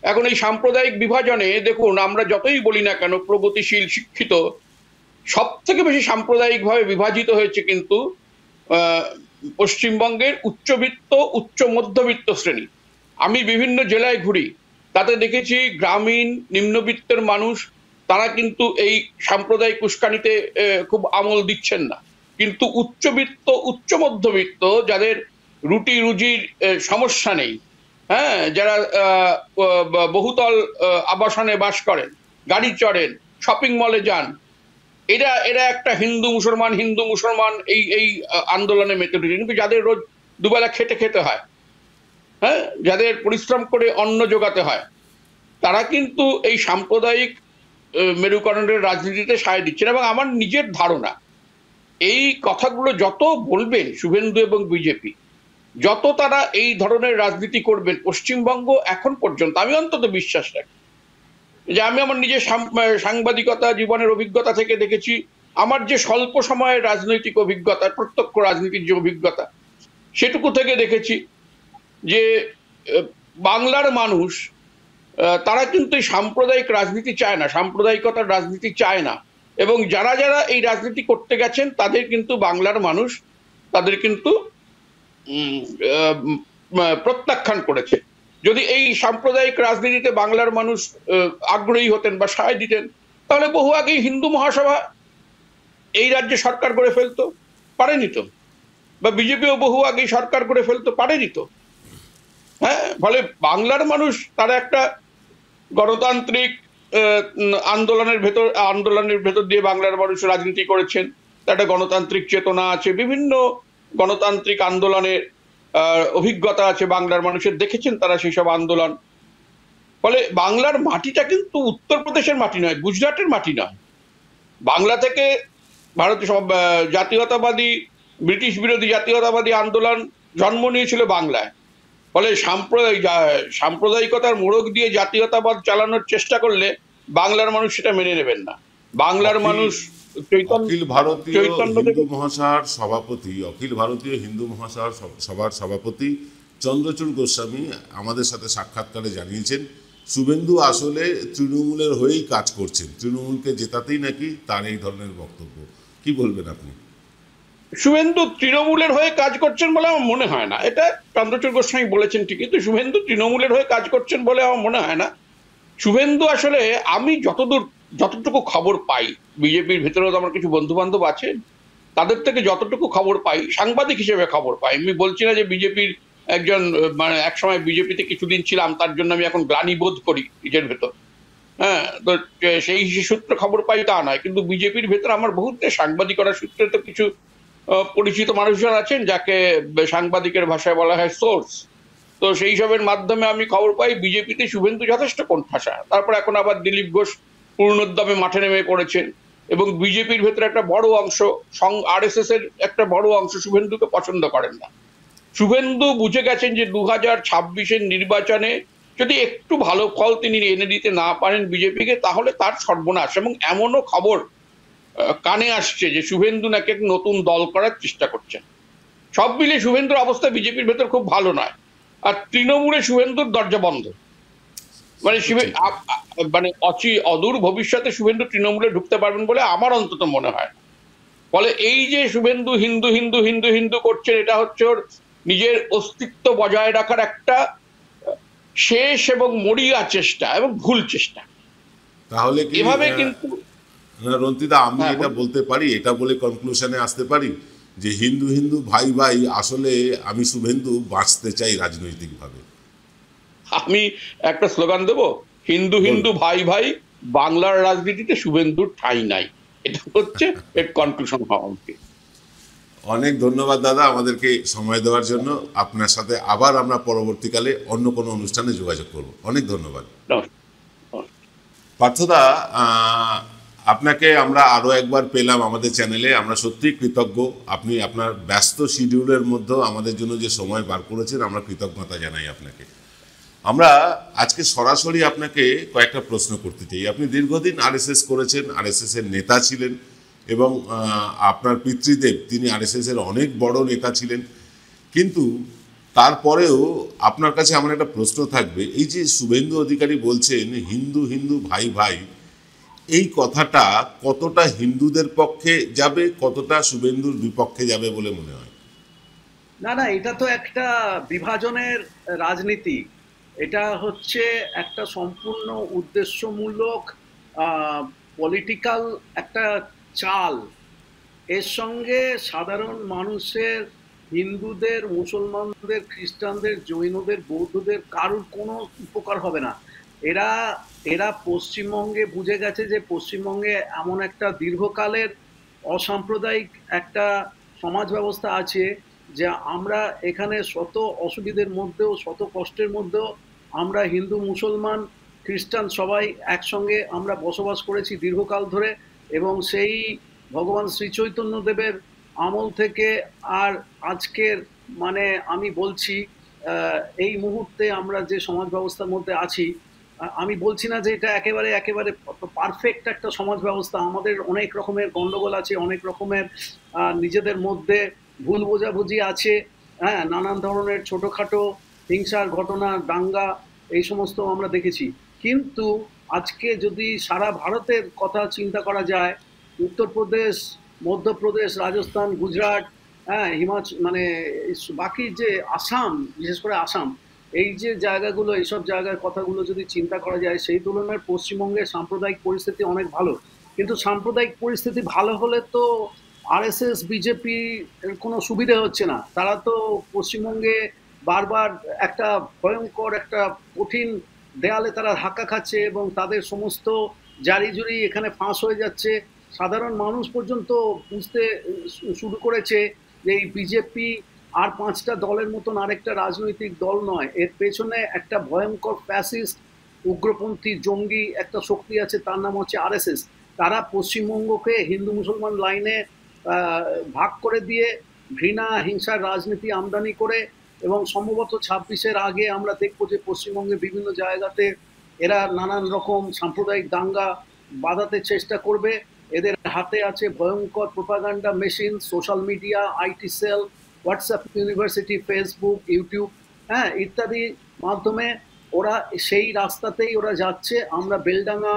এখন এই সাম্প্রদায়িক বিভাজনে দেখুন, আমরা যতই বলি না কেন প্রগতিশীল শিক্ষিত, সব থেকে বেশি সাম্প্রদায়িকভাবে বিভাজিত হয়েছে কিন্তু পশ্চিমবঙ্গের উচ্চবিত্ত উচ্চ মধ্যবিত্ত শ্রেণী। আমি বিভিন্ন জেলায় ঘুরি, তাতে দেখেছি গ্রামীণ নিম্নবিত্তের মানুষ তারা কিন্তু এই সাম্প্রদায়িক উস্কানিতে খুব আমল দিচ্ছেন না, কিন্তু উচ্চবিত্ত উচ্চ মধ্যবিত্ত যাদের রুটি রুজির সমস্যা নেই, হ্যাঁ, যারা বহুতল আবাসনে বাস করেন, গাড়ি চড়েন, শপিং মলে যান, এরা একটা হিন্দু মুসলমান এই আন্দোলনে মেতে উঠেছে। কিন্তু যাদের রোজ দুবেলা খেতে হয়, হ্যাঁ, যাদের পরিশ্রম করে অন্ন জোগাতে হয়, তারা কিন্তু এই সাম্প্রদায়িক মেরুকরণের রাজনীতিতে সায় দিচ্ছেন। এবং আমার নিজের ধারণা, এই কথাগুলো যত বলবেন শুভেন্দু এবং বিজেপি, যত তারা এই ধরনের রাজনীতি করবেন, পশ্চিমবঙ্গ এখন পর্যন্ত আমি অন্তত বিশ্বাস রাখি যে, আমি আমার নিজের সাংবাদিকতা জীবনের অভিজ্ঞতা থেকে দেখেছি, আমার যে স্বল্প সময়ের রাজনৈতিক অভিজ্ঞতা, প্রত্যক্ষ রাজনীতির যে অভিজ্ঞতা, সেটুকু থেকে দেখেছি যে বাংলার মানুষ তারা কিন্তু এই সাম্প্রদায়িক রাজনীতি চায় না, সাম্প্রদায়িকতার রাজনীতি চায় না। এবং যারা যারা এই রাজনীতি করতে গেছেন তাদের কিন্তু বাংলার মানুষ তাদের কিন্তু প্রত্যাখ্যান করেছে। যদি এই সাম্প্রদায়িক রাজনীতিতে বাংলার মানুষ আগ্রহী হতেন বা সায় দিতেন, তাহলে বহু আগেই হিন্দু মহাসভা এই রাজ্যে সরকার করে ফেলতো, পারেনি তো, বা বিজেপিও বহু আগেই সরকার করে ফেলতো, পারেনি তো। হ্যাঁ, ফলে বাংলার মানুষ তারা একটা গণতান্ত্রিক আন্দোলনের ভেতর দিয়ে বাংলার মানুষ রাজনীতি করেছেন, একটা গণতান্ত্রিক চেতনা আছে, বিভিন্ন গণতান্ত্রিক আন্দোলনের অভিজ্ঞতা আছে বাংলার মানুষের, দেখেছেন তারা সেই সব আন্দোলন। ফলে বাংলার মাটিটা কিন্তু উত্তরপ্রদেশের মাটি নয়, গুজরাটের মাটি নয়। বাংলা থেকে ভারতীয় জাতীয়তাবাদী, ব্রিটিশ বিরোধী জাতীয়তাবাদী আন্দোলন জন্ম নিয়েছিল বাংলায়। ফলে সাম্প্রদায়িকতার মোড়ক দিয়ে জাতীয়তাবাদ চালানোর চেষ্টা করলে বাংলার মানুষ সেটা মেনে নেবেন না। বাংলার মানুষ অখিল ভারতীয় হিন্দু মহাসভার সভাপতি চন্দ্রচূড় গোস্বামী আমাদের সাথে সাক্ষাৎকারে জানিয়েছেন, শুভেন্দু আসলে তৃণমূলের হয়েই কাজ করছেন, তৃণমূলকে জেতাতেই নাকি তার এই ধরনের বক্তব্য। কি বলবেন আপনি? শুভেন্দু তৃণমূলের হয়ে কাজ করছেন বলে আমার মনে হয় না। এটা চন্দ্রচূড় গোস্বামী বলেছেন ঠিকই, কিন্তু শুভেন্দু তৃণমূলের হয়ে কাজ করছেন বলে আমার মনে হয় না। শুভেন্দু আসলে, আমি যতটুকু খবর পাই, বিজেপির ভেতরেও তো আমার কিছু বন্ধু বান্ধব আছেন, তাদের থেকে যতটুকু খবর পাই, সাংবাদিক হিসেবে খবর পাই, আমি বলছি না যে বিজেপির একজন, মানে একসময় বিজেপিতে কিছুদিন ছিলাম তার জন্য আমি এখন গ্লানি বোধ করি নিজের ভেতর, হ্যাঁ, তো সেই সূত্রে খবর পাই তা নয়, কিন্তু বিজেপির ভেতর আমার বহুত সাংবাদিকতার সূত্রে তো কিছু পরিচিত মানুষজন আছেন যাকে সাংবাদিকের ভাষায় বলা হয় সোর্স। তো সেই সবের মাধ্যমে আমি খবর পাই বিজেপিতে শুভেন্দু যথেষ্ট কোণঠাসা। তারপর এখন আবার দিলীপ ঘোষ পূর্ণোদ্যমে মাঠে নেমে পড়েছেন, এবং বিজেপির ভেতরে একটা বড় অংশ, আরএসএস এর একটা বড় অংশ শুভেন্দুকে পছন্দ করেন না। শুভেন্দু বুঝে গেছেন যে 2026-এর নির্বাচনে যদি একটু ভালো ফল তিনি এনে দিতে না পারেন বিজেপিকে, তাহলে তার সর্বনাশ। এবং এমনও খবর কানে আসছে যে শুভেন্দু নাকি এক নতুন দল করার চেষ্টা করছেন। সব মিলে শুভেন্দুর অবস্থা বিজেপির ভেতর খুব ভালো নয়, আর তৃণমূলে শুভেন্দুর দরজা বন্ধ। মানে অদূর ভবিষ্যতে শুভেন্দু তৃণমূলে ঢুকতে পারবেন বলে আমার অন্তত মনে হয়। ফলে এই যে শুভেন্দু হিন্দু হিন্দু হিন্দু হিন্দু করছেন, এটা হচ্ছে ওর নিজের অস্তিত্ব বজায় রাখার একটা শেষ এবং মরিয়া চেষ্টা এবং ভুল চেষ্টা। তাহলে এভাবে কিন্তু রন্তিদা, আমি এটা বলতে পারি, এটা বলে কনক্লুশনে আসতে পারি যে হিন্দু হিন্দু ভাই ভাই, আসলে আমি শুভেন্দু বাঁচতে চাই রাজনৈতিকভাবে। আমি একটা স্লোগান দেবো, হিন্দু হিন্দু ভাই ভাই, বাংলার রাজনীতিতে শুভেন্দুর ঠাঁই নাই। এটা হচ্ছে এর কনক্লুশন হওয়া উচিত। অনেক ধন্যবাদ দাদা আমাদেরকে সময় দেওয়ার জন্য। আপনার সাথে আবার আমরা পরবর্তীকালে অন্য কোনো অনুষ্ঠানে যোগাযোগ করব। অনেক ধন্যবাদ। পার্থদা, আপনাকে আমরা আরও একবার পেলাম আমাদের চ্যানেলে, আমরা সত্যিই কৃতজ্ঞ। আপনি আপনার ব্যস্ত শিডিউলের মধ্যেও আমাদের জন্য যে সময় বার করেছেন, আমরা কৃতজ্ঞতা জানাই আপনাকে। আমরা আজকে সরাসরি আপনাকে কয়েকটা প্রশ্ন করতে চাই। আপনি দীর্ঘদিন আরএসএস করেছেন, আরএসএস এর নেতা ছিলেন, এবং আপনার পিতৃদেব তিনি আরএসএস এর অনেক বড় নেতা ছিলেন। কিন্তু তারপরেও আপনার কাছে আমার একটা প্রশ্ন থাকবে, এই যে শুভেন্দু অধিকারী বলছেন হিন্দু হিন্দু ভাই ভাই, এই কথাটা কতটা হিন্দুদের পক্ষে যাবে, কতটা শুভেন্দুর বিপক্ষে যাবে বলে মনে হয়? না না, এটা তো একটা বিভাজনের রাজনীতি। এটা হচ্ছে একটা সম্পূর্ণ উদ্দেশ্যমূলক পলিটিক্যাল একটা চাল। এর সঙ্গে সাধারণ মানুষের, হিন্দুদের, মুসলমানদের, খ্রিস্টানদের, জৈনদের, বৌদ্ধদের কারোর কোনো উপকার হবে না। এরা এরা পশ্চিমবঙ্গে বুঝে গেছে যে পশ্চিমবঙ্গে এমন একটা দীর্ঘকালের অসাম্প্রদায়িক একটা সমাজ ব্যবস্থা আছে যে আমরা এখানে শত অসুবিধের মধ্যেও, শত কষ্টের মধ্যেও আমরা হিন্দু, মুসলমান, খ্রিস্টান সবাই একসঙ্গে আমরা বসবাস করেছি দীর্ঘকাল ধরে। এবং সেই ভগবান শ্রী চৈতন্য দেবের আমল থেকে আর আজকের, মানে আমি বলছি এই মুহূর্তে আমরা যে সমাজ ব্যবস্থার মধ্যে আছি, আমি বলছি না যে এটা একেবারে একেবারে পারফেক্ট একটা সমাজ ব্যবস্থা। আমাদের অনেক রকমের গন্ডগোল আছে, অনেক রকমের নিজেদের মধ্যে ভুল বোঝাবুঝি আছে, হ্যাঁ, নানান ধরনের ছোটোখাটো হিংসার ঘটনা, দাঙ্গা, এই সমস্ত আমরা দেখেছি। কিন্তু আজকে যদি সারা ভারতের কথা চিন্তা করা যায়, উত্তরপ্রদেশ, মধ্যপ্রদেশ, রাজস্থান, গুজরাট, হ্যাঁ, হিমাচল, মানে বাকি যে আসাম, বিশেষ করে আসাম, এই যে জায়গাগুলো, এইসব জায়গার কথাগুলো যদি চিন্তা করা যায়, সেই তুলনায় পশ্চিমবঙ্গের সাম্প্রদায়িক পরিস্থিতি অনেক ভালো। কিন্তু সাম্প্রদায়িক পরিস্থিতি ভালো হলে তো আরএসএস, বিজেপি এর কোনো সুবিধে হচ্ছে না। তারা তো পশ্চিমবঙ্গে বারবার একটা ভয়ঙ্কর, একটা কঠিন দেয়ালে তারা ধাক্কা খাচ্ছে এবং তাদের সমস্ত জারিজুরি এখানে ফাঁস হয়ে যাচ্ছে। সাধারণ মানুষ পর্যন্ত বুঝতে শুরু করেছে যে এই বিজেপি আর 5টা দলের মতন আরেকটা রাজনৈতিক দল নয়, এর পেছনে একটা ভয়ঙ্কর ফ্যাসিস্ট, উগ্রপন্থী, জঙ্গি একটা শক্তি আছে, তার নাম হচ্ছে আরএসএস। তারা পশ্চিমবঙ্গকে হিন্দু মুসলমান লাইনে ভাগ করে দিয়ে ঘৃণা, হিংসার রাজনীতি আমদানি করে, এবং সম্ভবত 26-এর আগে আমরা দেখবো যে পশ্চিমবঙ্গে বিভিন্ন জায়গাতে এরা নানান রকম সাম্প্রদায়িক দাঙ্গা বাঁধাতে চেষ্টা করবে। এদের হাতে আছে ভয়ঙ্কর propaganda machine, social media, IT cell, WhatsApp university, Facebook, YouTube, হ্যাঁ, ইত্যাদি মাধ্যমে ওরা সেই রাস্তাতেই ওরা যাচ্ছে। আমরা বেলডাঙ্গা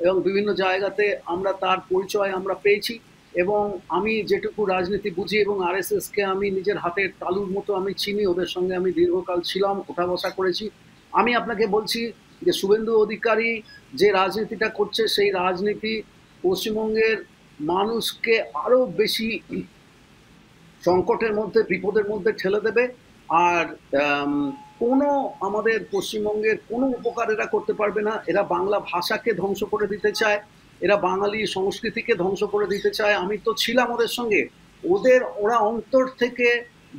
এবং বিভিন্ন জায়গাতে আমরা তার পরিচয় আমরা পেয়েছি। এবং আমি যেটুকু রাজনীতি বুঝি এবং আরএসএসকে আমি নিজের হাতের তালুর মতো আমি চিনি, ওদের সঙ্গে আমি দীর্ঘকাল ছিলাম, ওঠা বসা করেছি। আমি আপনাকে বলছি যে শুভেন্দু অধিকারী যে রাজনীতিটা করছে, সেই রাজনীতি পশ্চিমবঙ্গের মানুষকে আরও বেশি সংকটের মধ্যে, বিপদের মধ্যে ঠেলে দেবে। আর কোনো আমাদের পশ্চিমবঙ্গের কোনো উপকার এরা করতে পারবে না। এরা বাংলা ভাষাকে ধ্বংস করে দিতে চায়, এরা বাঙালি সংস্কৃতিকে ধ্বংস করে দিতে চায়। আমি তো ছিলাম ওদের সঙ্গে। ওরা অন্তর থেকে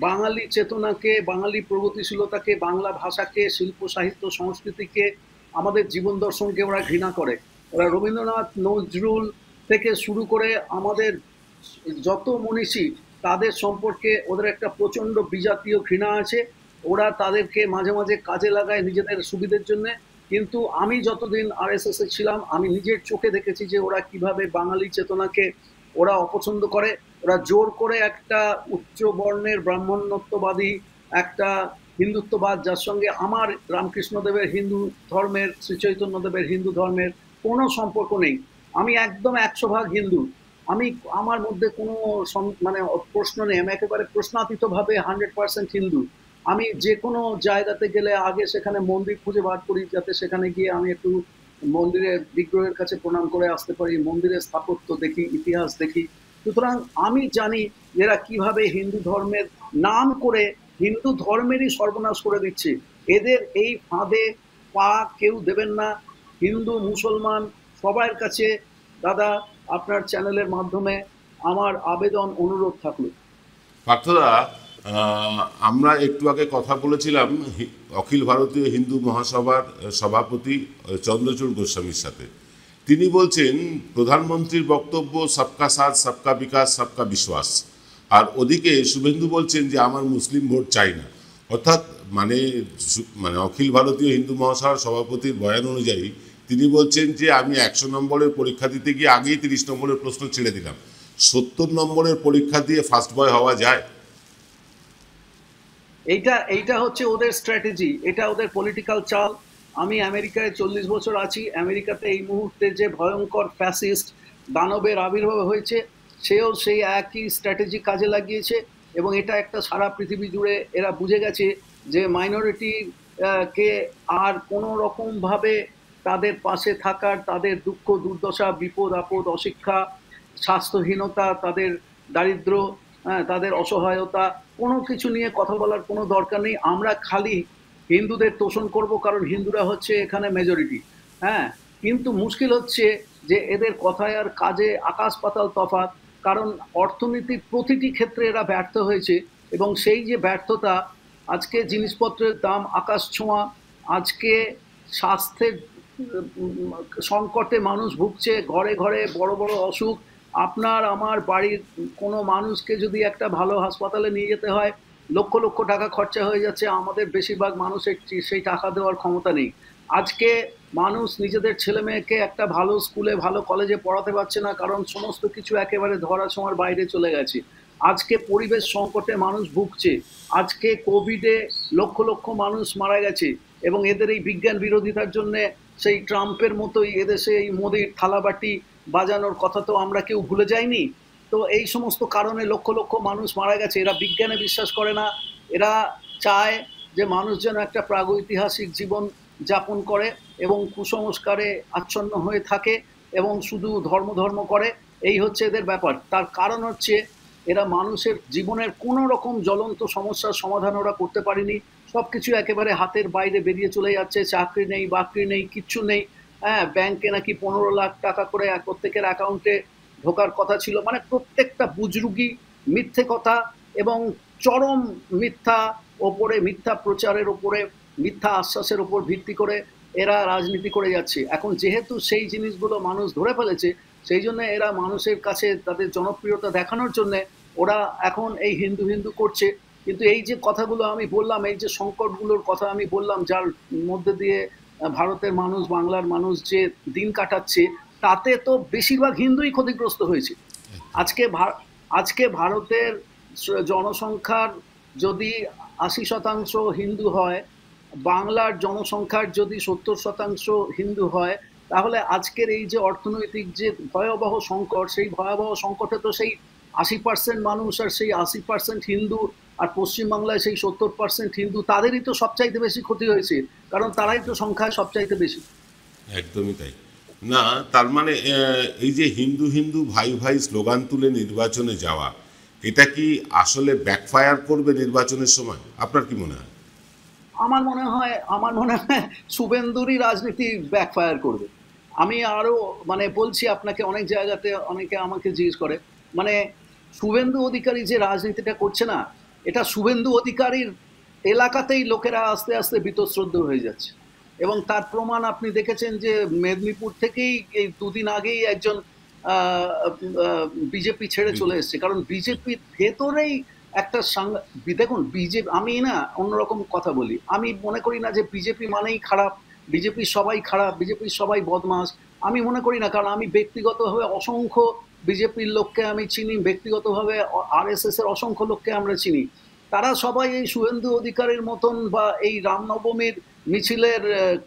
বাঙালি চেতনাকে, বাঙালি প্রগতিশীলতাকে, বাংলা ভাষাকে, শিল্প, সাহিত্য, সংস্কৃতিকে, আমাদের জীবন দর্শনকে ওরা ঘৃণা করে। ওরা রবীন্দ্রনাথ, নজরুল থেকে শুরু করে আমাদের যত মনীষী, তাদের সম্পর্কে ওদের একটা প্রচণ্ড বিজাতীয় ঘৃণা আছে। ওরা তাদেরকে মাঝে মাঝে কাজে লাগায় নিজেদের সুবিধের জন্য। কিন্তু আমি যতদিন আরএসএস এ ছিলাম, আমি নিজের চোখে দেখেছি যে ওরা কিভাবে বাঙালি চেতনাকে ওরা অপছন্দ করে। ওরা জোর করে একটা উচ্চ বর্ণের ব্রাহ্মণ্যত্ববাদী একটা হিন্দুত্ববাদ, যার সঙ্গে আমার রামকৃষ্ণদেবের হিন্দু ধর্মের, শ্রীচৈতন্যদেবের হিন্দু ধর্মের কোনো সম্পর্ক নেই। আমি একদম 100% হিন্দু। আমার মধ্যে কোনো মানে প্রশ্ন নেই। আমি একেবারে প্রশ্নাতীতভাবে 100% হিন্দু। আমি যে কোনো জায়গাতে গেলে আগে সেখানে মন্দির খুঁজে বার করি, যাতে সেখানে গিয়ে আমি একটু মন্দিরের বিগ্রহের কাছে প্রণাম করে আসতে পারি, মন্দিরের স্থাপত্য দেখি, ইতিহাস দেখি। সুতরাং আমি জানি এরা কিভাবে হিন্দু ধর্মের নাম করে হিন্দু ধর্মেরই সর্বনাশ করে দিচ্ছে। এদের এই ফাঁদে পা কেউ দেবেন না। হিন্দু মুসলমান সবার কাছে দাদা আপনার চ্যানেলের মাধ্যমে আমার আবেদন অনুরোধ থাকলো। পার্থদা, আমরা একটু আগে কথা বলেছিলাম অখিল ভারতীয় হিন্দু মহাসভার সভাপতি চন্দ্রচূড় গোস্বামীর সাথে। তিনি বলছেন প্রধানমন্ত্রীর বক্তব্য সবকা সাথ সবকা বিকাশ সবকা বিশ্বাস, আর ওদিকে শুভেন্দু বলছেন যে আমার মুসলিম ভোট চাই না। অর্থাৎ মানে অখিল ভারতীয় হিন্দু মহাসভার সভাপতির বয়ান অনুযায়ী তিনি বলছেন যে আমি 100 নম্বরের পরীক্ষা দিতে গিয়ে আগেই 30 নম্বরের প্রশ্ন ছেড়ে দিলাম। 70 নম্বরের পরীক্ষা দিয়ে ফার্স্ট বয় হওয়া যায়? এইটা হচ্ছে ওদের স্ট্র্যাটেজি, এটা ওদের পলিটিক্যাল চাল। আমি আমেরিকায় 40 বছর আছি। আমেরিকাতে এই মুহূর্তে যে ভয়ঙ্কর ফ্যাসিস্ট দানবের আবির্ভাব হয়েছে, সেও সেই একই স্ট্র্যাটেজি কাজে লাগিয়েছে। এবং এটা একটা সারা পৃথিবী জুড়ে এরা বুঝে গেছে যে মাইনরিটি কে আর কোনো রকমভাবে তাদের পাশে থাকার, তাদের দুঃখ দুর্দশা, বিপদ আপদ, অশিক্ষা, স্বাস্থ্যহীনতা, তাদের দারিদ্র, তাদের অসহায়তা, কোনো কিছু নিয়ে কথা বলার কোনো দরকার নেই। আমরা খালি হিন্দুদের তোষণ করব কারণ হিন্দুরা হচ্ছে এখানে মেজরিটি। হ্যাঁ, কিন্তু মুশকিল হচ্ছে যে এদের কথায় আর কাজে আকাশ পাতাল তফাৎ। কারণ অর্থনীতির প্রতিটি ক্ষেত্রে এরা ব্যর্থ হয়েছে এবং সেই যে ব্যর্থতা, আজকে জিনিসপত্রের দাম আকাশ ছোঁয়া, আজকে স্বাস্থ্যের সংকটে মানুষ ভুগছে, ঘরে ঘরে বড় বড় অসুখ। আপনার আমার বাড়ির কোনো মানুষকে যদি একটা ভালো হাসপাতালে নিয়ে যেতে হয়, লক্ষ লক্ষ টাকা খরচা হয়ে যাচ্ছে। আমাদের বেশিরভাগ মানুষের সেই টাকা দেওয়ার ক্ষমতা নেই। আজকে মানুষ নিজেদের ছেলে মেয়েকে একটা ভালো স্কুলে ভালো কলেজে পড়াতে পারছে না, কারণ সমস্ত কিছু একেবারে ধরা ছোঁয়ার বাইরে চলে গেছে। আজকে পরিবেশ সংকটে মানুষ ভুগছে। আজকে কোভিডে লক্ষ লক্ষ মানুষ মারা গেছে এবং এদের এই বিজ্ঞান বিরোধিতার জন্যে সেই ট্রাম্পের মতোই এদেশে এই মোদির থালাবাটি বাজানোর কথা তো আমরা কেউ ভুলে যাইনি। তো এই সমস্ত কারণে লক্ষ লক্ষ মানুষ মারা গেছে। এরা বিজ্ঞানে বিশ্বাস করে না। এরা চায় যে মানুষ যেন একটা প্রাগৈতিহাসিক জীবন যাপন করে এবং কুসংস্কারে আচ্ছন্ন হয়ে থাকে এবং শুধু ধর্ম ধর্ম করে। এই হচ্ছে এদের ব্যাপার। তার কারণ হচ্ছে এরা মানুষের জীবনের কোনো রকম জ্বলন্ত সমস্যার সমাধান ওরা করতে পারেনি। সব কিছু একেবারে হাতের বাইরে বেরিয়ে চলে যাচ্ছে। চাকরি নেই, বাকরি নেই, কিচ্ছু নেই। হ্যাঁ, ব্যাংকে নাকি 15 লাখ টাকা করে প্রত্যেকের অ্যাকাউন্টে ঢোকার কথা ছিল। মানে প্রত্যেকটা বুজরুগি, মিথ্যে কথা এবং চরম মিথ্যা ওপরে, মিথ্যা প্রচারের ওপরে, মিথ্যা আশ্বাসের ওপর ভিত্তি করে এরা রাজনীতি করে যাচ্ছে। এখন যেহেতু সেই জিনিসগুলো মানুষ ধরে ফেলেছে, সেই জন্য এরা মানুষের কাছে তাদের জনপ্রিয়তা দেখানোর জন্যে ওরা এখন এই হিন্দু হিন্দু করছে। কিন্তু এই যে কথাগুলো আমি বললাম, এই যে সংকটগুলোর কথা আমি বললাম, যার মধ্যে দিয়ে ভারতের মানুষ, বাংলার মানুষ যে দিন কাটাচ্ছে, তাতে তো বেশিরভাগ হিন্দুই ক্ষতিগ্রস্ত হয়েছে। আজকে ভারতের জনসংখ্যার যদি 80% হিন্দু হয়, বাংলার জনসংখ্যার যদি 70% হিন্দু হয়, তাহলে আজকের এই যে অর্থনৈতিক যে ভয়াবহ সংকট, সেই ভয়াবহ সংকটে তো সেই 80% মানুষ আর সেই 80% হিন্দু, আর পশ্চিমবাংলায় সেই 70% হিন্দু, তাদেরই তো সবচাইতে বেশি ক্ষতি হয়েছে, কারণ তারাই তো সংখ্যায় সবচাইতে বেশি। একদমই তাই। না, তার মানে এই যে হিন্দু হিন্দু ভাই ভাই স্লোগান তুলে নির্বাচনে যাওয়া, এটা কি আসলে ব্যাকফায়ার করবে নির্বাচনের সময়? আপনার কি মনে হয়? আমার মনে হয় শুভেন্দুরই রাজনীতি ব্যাকফায়ার করবে। আমি আরো বলছি আপনাকে, অনেক জায়গাতে অনেকে আমাকে জিজ্ঞেস করে, শুভেন্দু অধিকারী যে রাজনীতিটা করছে না, এটা শুভেন্দু অধিকারীর এলাকাতেই লোকেরা আস্তে আস্তে বীতশ্রদ্ধ হয়ে যাচ্ছে। এবং তার প্রমাণ আপনি দেখেছেন যে মেদিনীপুর থেকেই এই 2 দিন আগেই একজন বিজেপি ছেড়ে চলে এসছে। কারণ বিজেপির ভেতরেই একটা দেখুন, বিজেপি, আমি না অন্যরকম কথা বলি, আমি মনে করি না যে বিজেপি মানেই খারাপ, বিজেপির সবাই খারাপ, বিজেপির সবাই বদমাস, আমি মনে করি না। কারণ আমি ব্যক্তিগতভাবে অসংখ্য বিজেপির লোককে আমি চিনি, ব্যক্তিগতভাবে RSS এর অসংখ্য লোককে আমরা চিনি। তারা সবাই এই শুভেন্দু অধিকারীর মতন বা এই রামনবমীর মিছিলের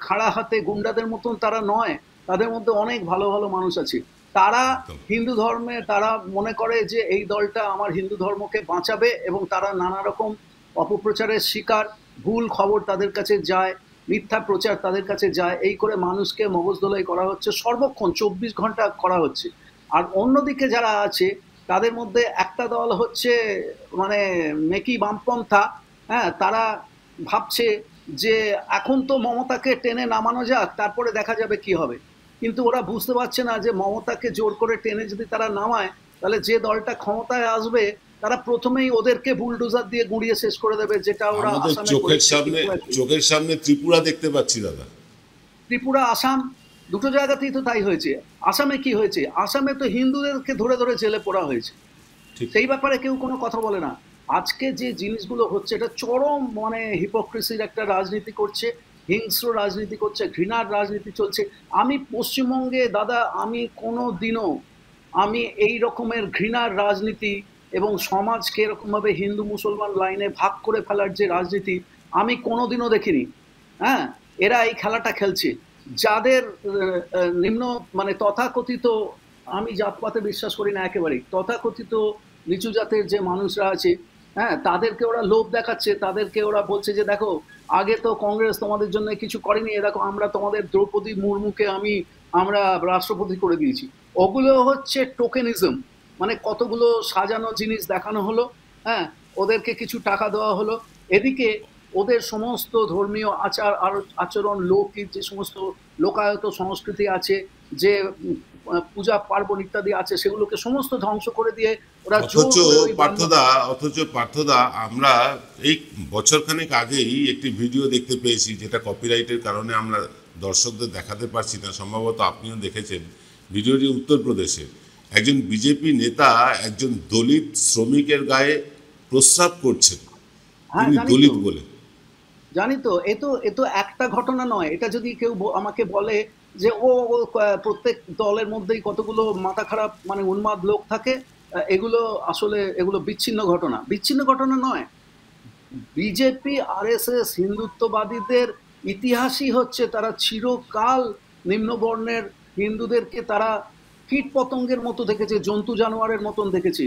খাড়া হাতে গুন্ডাদের মতন তারা নয়। তাদের মধ্যে অনেক ভালো ভালো মানুষ আছে। তারা হিন্দু ধর্মে, তারা মনে করে যে এই দলটা আমার হিন্দু ধর্মকে বাঁচাবে এবং তারা নানা রকম অপপ্রচারের শিকার, ভুল খবর তাদের কাছে যায়, মিথ্যা প্রচার তাদের কাছে যায়, এই করে মানুষকে মগজদোলাই করা হচ্ছে, সর্বক্ষণ 24 ঘন্টা করা হচ্ছে। আর অন্যদিকে যারা আছে তাদের মধ্যে একটা দল হচ্ছে মানে মেকি বামপন্থা, হ্যাঁ, তারা ভাবছে যে এখন তো মমতাকে টেনে নামানো যাক, তারপরে দেখা যাবে কি হবে। কিন্তু ওরা বুঝতে পারছে না যে মমতাকে জোর করে টেনে যদি তারা নামায়, তাহলে যে দলটা ক্ষমতায় আসবে তারা প্রথমেই ওদেরকে বুলডোজার দিয়ে গুঁড়িয়ে শেষ করে দেবে, যেটা ওরা আমাদের আসামে চোখের সামনে ত্রিপুরা দেখতে পাচ্ছি দাদা। ত্রিপুরা, আসাম, দুটো জায়গাতেই তো তাই হয়েছে। আসামে কি হয়েছে? আসামে তো হিন্দুদেরকে ধরে ধরে জেলে পোড়া হয়েছে, সেই ব্যাপারে কেউ কোনো কথা বলে না। আজকে যে জিনিসগুলো হচ্ছে এটা চরম মানে হিপোক্রেসির একটা রাজনীতি করছে, হিংস্র রাজনীতি করছে, ঘৃণার রাজনীতি চলছে। আমি পশ্চিমবঙ্গে দাদা, আমি কোনো দিনও আমি এই রকমের ঘৃণার রাজনীতি এবং সমাজকে এরকমভাবে হিন্দু মুসলমান লাইনে ভাগ করে ফেলার যে রাজনীতি আমি কোনোদিনও দেখিনি। হ্যাঁ, এরা এই খেলাটা খেলছে। যাদের নিম্ন মানে তথাকথিত, আমি জাতপাতে বিশ্বাস করি না একেবারেই, তথাকথিত নিচু জাতের যে মানুষরা আছে, হ্যাঁ, তাদেরকে ওরা লোভ দেখাচ্ছে, তাদেরকে ওরা বলছে যে দেখো আগে তো কংগ্রেস তোমাদের জন্য কিছু করেনি, দেখো আমরা তোমাদের দ্রৌপদী মুর্মুকে আমরা রাষ্ট্রপতি করে দিয়েছি। ওগুলো হচ্ছে টোকেনিজম, মানে কতগুলো সাজানো জিনিস দেখানো হলো, হ্যাঁ, ওদেরকে কিছু টাকা দেওয়া হলো। এদিকে ওদের সমস্ত ধর্মীয় আচার আচরণ, লৌকিক যে সমস্ত লোকায়ত সংস্কৃতি আছে, যে পূজা পার্বণ ইত্যাদি আছে, সেগুলোকে সমস্ত ধ্বংস করে দিয়ে ওরা অথচ পার্থদা আমরা এই বছরখানেক আগেই একটি ভিডিও দেখতে পেয়েছি, যেটা কপিরাইটের কারণে আমরা দর্শকদের দেখাতে পারছি না, সম্ভবত আপনিও দেখেছেন। ভিডিওটি উত্তরপ্রদেশে একজন বিজেপি নেতা একজন দলিত শ্রমিকের গায়ে প্রস্রাব করছেন, তিনি দলিত বলে। জানি তো, এ তো একটা ঘটনা নয়। এটা যদি কেউ আমাকে বলে যে ও প্রত্যেক দলের মধ্যেই কতগুলো মাথা খারাপ মানে উন্মাদ লোক থাকে, এগুলো আসলে এগুলো বিচ্ছিন্ন ঘটনা নয়। বিজেপি আরএসএস হিন্দুত্ববাদীদের ইতিহাসই হচ্ছে তারা চিরকাল নিম্নবর্ণের হিন্দুদেরকে তারা কীট পতঙ্গের মতো দেখেছে, জন্তু জানোয়ারের মতন দেখেছে।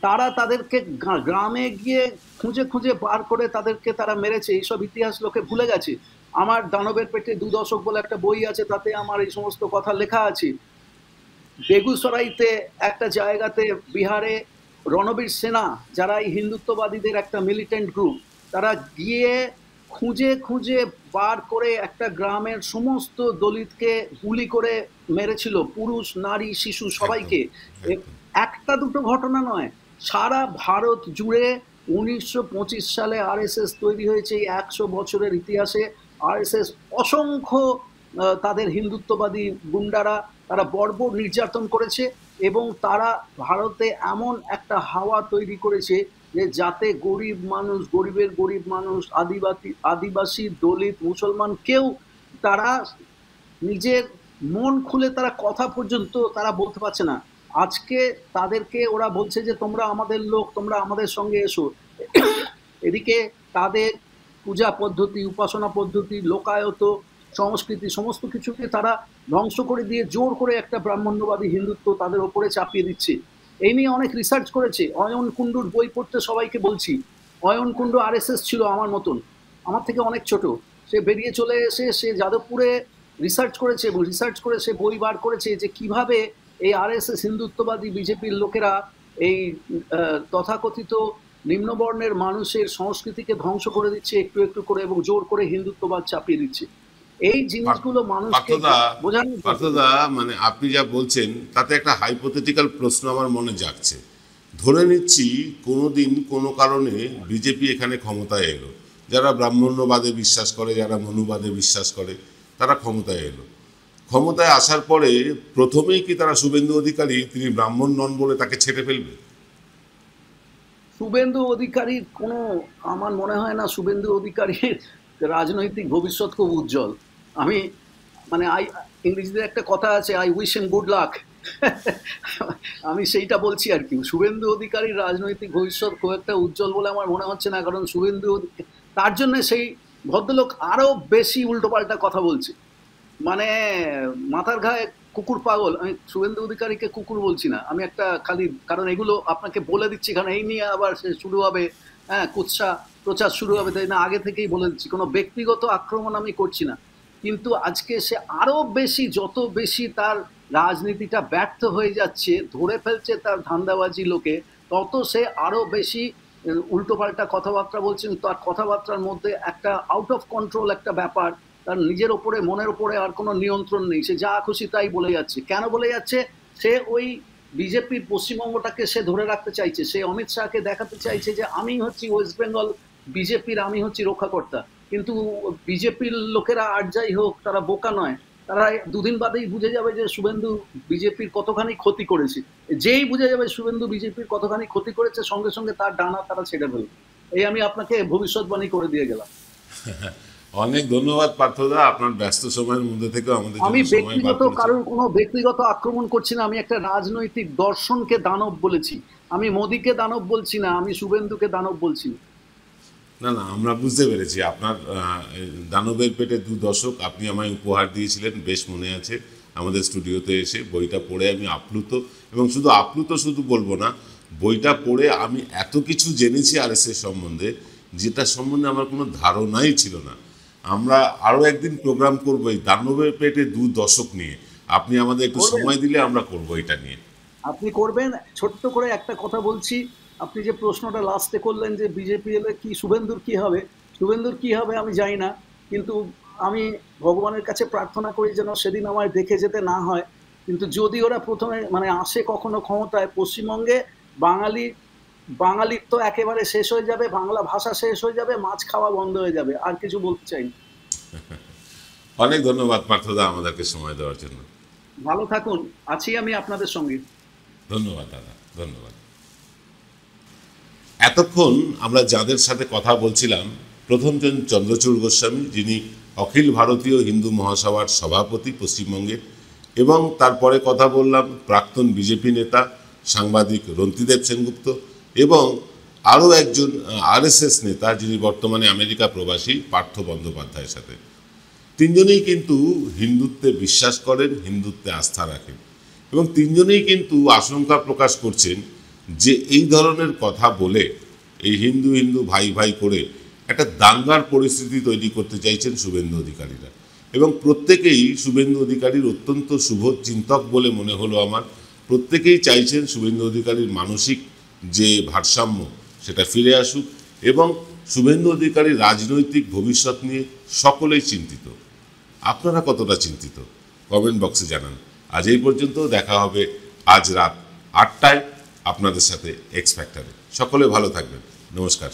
তারা তাদেরকে গ্রামে গিয়ে খুঁজে খুঁজে বার করে তাদেরকে তারা মেরেছে। এইসব ইতিহাস লোকে ভুলে গেছে। আমার দানবের পেটে 2 দশক বলে একটা বই আছে, তাতে আমার এই সমস্ত কথা লেখা আছে। বেগুসরাইতে একটা জায়গাতে বিহারে রণবীর সেনা, যারা এই হিন্দুত্ববাদীদের একটা মিলিটেন্ট গ্রুপ, তারা গিয়ে খুঁজে খুঁজে বার করে একটা গ্রামের সমস্ত দলিতকে গুলি করে মেরেছিল, পুরুষ নারী শিশু সবাইকে। একটা দুটো ঘটনা নয়, সারা ভারত জুড়ে 1925 সালে আরএসএস তৈরি হয়েছে। এই 100 বছরের ইতিহাসে আরএসএস অসংখ্য তাদের হিন্দুত্ববাদী গুন্ডারা তারা বর্বর নির্যাতন করেছে, এবং তারা ভারতে এমন একটা হাওয়া তৈরি করেছে যে যাতে গরিব মানুষ, গরিবের গরিব মানুষ, আদিবাসী, দলিত, মুসলমান, কেউ তারা নিজের মন খুলে তারা কথা পর্যন্ত তারা বলতে পারছে না। আজকে তাদেরকে ওরা বলছে যে তোমরা আমাদের লোক, তোমরা আমাদের সঙ্গে এসো। এদিকে তাদের পূজা পদ্ধতি, উপাসনা পদ্ধতি, লোকায়ত সংস্কৃতি সমস্ত কিছুকে তারা ধ্বংস করে দিয়ে জোর করে একটা ব্রাহ্মণ্যবাদী হিন্দুত্ব তাদের ওপরে চাপিয়ে দিচ্ছে। এই নিয়ে অনেক রিসার্চ করেছে। অয়ন কুণ্ডুর বই পড়তে সবাইকে বলছি। অয়ন কুণ্ডু আরএসএস ছিল আমার মতন, আমার থেকে অনেক ছোট। সে বেরিয়ে চলে এসে সে যাদবপুরে রিসার্চ করেছে, এবং রিসার্চ করে সে বই বার করেছে যে কিভাবে এই আরএসএস হিন্দুত্ববাদী বিজেপির লোকেরা এই তথাকথিত নিম্নবর্ণের মানুষের সংস্কৃতিকে ধ্বংস করে দিচ্ছে একটু একটু করে, এবং জোর করে হিন্দুত্ববাদ চাপিয়ে দিচ্ছে। এই জিনিসগুলো মানুষকে বোঝানো। পার্থদা, মানে আপনি যা বলছেন তাতে একটা হাইপোথেটিক্যাল প্রশ্ন আমার মনে জাগছে। ধরে নিচ্ছি কোনোদিন কোনো কারণে বিজেপি এখানে ক্ষমতায় এলো, যারা ব্রাহ্মণ্যবাদে বিশ্বাস করে, যারা মনুবাদে বিশ্বাস করে, তারা ক্ষমতায় এলো। ক্ষমতায় আসার পরে প্রথমেই কি তারা শুভেন্দু অধিকারী, তিনি ব্রাহ্মণ নন বলে তাকে ছেড়ে ফেলবে? শুভেন্দু অধিকারীর কোনো, আমার মনে হয় না শুভেন্দু অধিকারীর রাজনৈতিক ভবিষ্যৎ খুব উজ্জ্বল। আমি মানে ইংরেজিতে একটা কথা আছে, I wish him good luck. আমি সেইটা বলছি আর কি। শুভেন্দু অধিকারীর রাজনৈতিক ভবিষ্যৎ খুব একটা উজ্জ্বল বলে আমার মনে হচ্ছে না, কারণ শুভেন্দু তার জন্য সেই ভদ্রলোক আরও বেশি উল্টোপাল্টা কথা বলছে, মানে মাথার ঘায়ে কুকুর পাগল। আমি শুভেন্দু অধিকারীকে কুকুর বলছি না, আমি একটা খালি, কারণ এগুলো আপনাকে বলে দিচ্ছি, কারণ এই নিয়ে আবার সে শুরু হবে, হ্যাঁ, কুৎসা প্রচার শুরু হবে, তাই না, আগে থেকেই বলে দিচ্ছি। কোনো ব্যক্তিগত আক্রমণ আমি করছি না, কিন্তু আজকে সে আরও বেশি, যত বেশি তার রাজনীতিটা ব্যর্থ হয়ে যাচ্ছে, ধরে ফেলছে তার ধান্দাবাজি লোকে, তত সে আরো বেশি উল্টোপাল্টা কথাবার্তা বলছেন। তার কথাবার্তার মধ্যে একটা আউট অফ কন্ট্রোল একটা ব্যাপার, তার নিজের ওপরে মনের ওপরে আর কোনো নিয়ন্ত্রণ নেই, সে যা খুশি তাই বলে যাচ্ছে। কেন বলে যাচ্ছে? সে ওই বিজেপির পশ্চিমবঙ্গটাকে সে ধরে রাখতে চাইছে, সে অমিত শাহকে দেখাতে চাইছে যে আমি হচ্ছি ওয়েস্ট বেঙ্গল বিজেপির, আমি হচ্ছি রক্ষাকর্তা। কিন্তু বিজেপির লোকেরা আর যাই হোক, তারা বোকা নয়, তারা দুদিন বাদেই বুঝে যাবে যে শুভেন্দু বিজেপির কতখানি ক্ষতি করেছে। যেই বুঝে যাবে শুভেন্দু বিজেপির কতখানি ক্ষতি করেছে, সঙ্গে সঙ্গে তার ডানা তারা ছেড়ে ফেলবে। এই আমি আপনাকে ভবিষ্যৎবাণী করে দিয়ে গেলাম। অনেক ধন্যবাদ পার্থদা, আপনার ব্যস্ত সময়ের মধ্যে থেকে আমাদের আমি ব্যক্তিগত কারোর কোনো ব্যক্তিগত আক্রমণ করছি না, আমি একটা রাজনৈতিক দর্শনকে দানব বলেছি। আমি মোদিকে দানব বলছি না, আমি শুভেন্দুকে দানব বলছি না। না না, আমরা বুঝতে পেরেছি আপনার দানবের পেটে 2 দশক আপনি আমায় উপহার দিয়েছিলেন, বেশ মনে আছে। আমাদের স্টুডিওতে এসে বইটা পড়ে আমি আপ্লুত, এবং শুধু আপ্লুত শুধু বলবো না, বইটা পড়ে আমি এত কিছু জেনেছি আরএসএস সম্বন্ধে, যেটা সম্বন্ধে আমার কোনো ধারণাই ছিল না। আমরা আরও একদিন প্রোগ্রাম করবো এই দানবের পেটে 2 দশক নিয়ে। আপনি আমাদের একটু সময় দিলে আমরা করবো এটা নিয়ে। আপনি করবেন। ছোট্ট করে একটা কথা বলছি, আপনি যে প্রশ্নটা লাস্টে করলেন যে বিজেপি এলে কি শুভেন্দুর কি হবে, শুভেন্দুর কি হবে আমি জানি না, কিন্তু আমি ভগবানের কাছে প্রার্থনা করি যেন সেদিন আমায় দেখে যেতে না হয়। কিন্তু যদি ওরা প্রথমে মানে আসে কখনো ক্ষমতায়, পশ্চিমবঙ্গে বাঙালির তো একেবারে শেষ হয়ে যাবে, বাংলা ভাষা শেষ হয়ে যাবে, মাছ খাওয়া বন্ধ হয়ে যাবে। আর কিছু বলতে চাই না। অনেক ধন্যবাদ পার্থদা আমাদেরকে সময় দেওয়ার জন্য। ভালো থাকুন, আছি আমি আপনাদের সঙ্গে। ধন্যবাদ দাদা, ধন্যবাদ। এতক্ষণ আমরা যাদের সাথে কথা বলছিলাম, প্রথমজন চন্দ্রচূড় গোস্বামী, যিনি অখিল ভারতীয় হিন্দু মহাসভার সভাপতি পশ্চিমবঙ্গের, এবং তারপরে কথা বললাম প্রাক্তন বিজেপি নেতা সাংবাদিক রন্তিদেব সেনগুপ্ত, এবং আরও একজন আরএসএস নেতা যিনি বর্তমানে আমেরিকা প্রবাসী পার্থ বন্দ্যোপাধ্যায়ের সাথে। 3 জনেই কিন্তু হিন্দুত্বে বিশ্বাস করেন, হিন্দুত্বে আস্থা রাখেন, এবং 3 জনেই কিন্তু আশঙ্কা প্রকাশ করছেন যে এই ধরনের কথা বলে এই হিন্দু হিন্দু ভাই ভাই করে একটা দাঙ্গার পরিস্থিতি তৈরি করতে চাইছেন শুভেন্দু অধিকারীরা। এবং প্রত্যেকেই শুভেন্দু অধিকারীর অত্যন্ত শুভ চিন্তক বলে মনে হলো আমার। প্রত্যেকেই চাইছেন শুভেন্দু অধিকারীর মানসিক যে ভারসাম্য সেটা ফিরে আসুক, এবং শুভেন্দু অধিকারীর রাজনৈতিক ভবিষ্যৎ নিয়ে সকলেই চিন্তিত। আপনারা কতটা চিন্তিত কমেন্ট বক্সে জানান। আজ এই পর্যন্ত, দেখা হবে আজ রাত 8টায় আপনাদের সাথে এক্স ফ্যাক্টরে। সকলে ভালো থাকবেন, নমস্কার।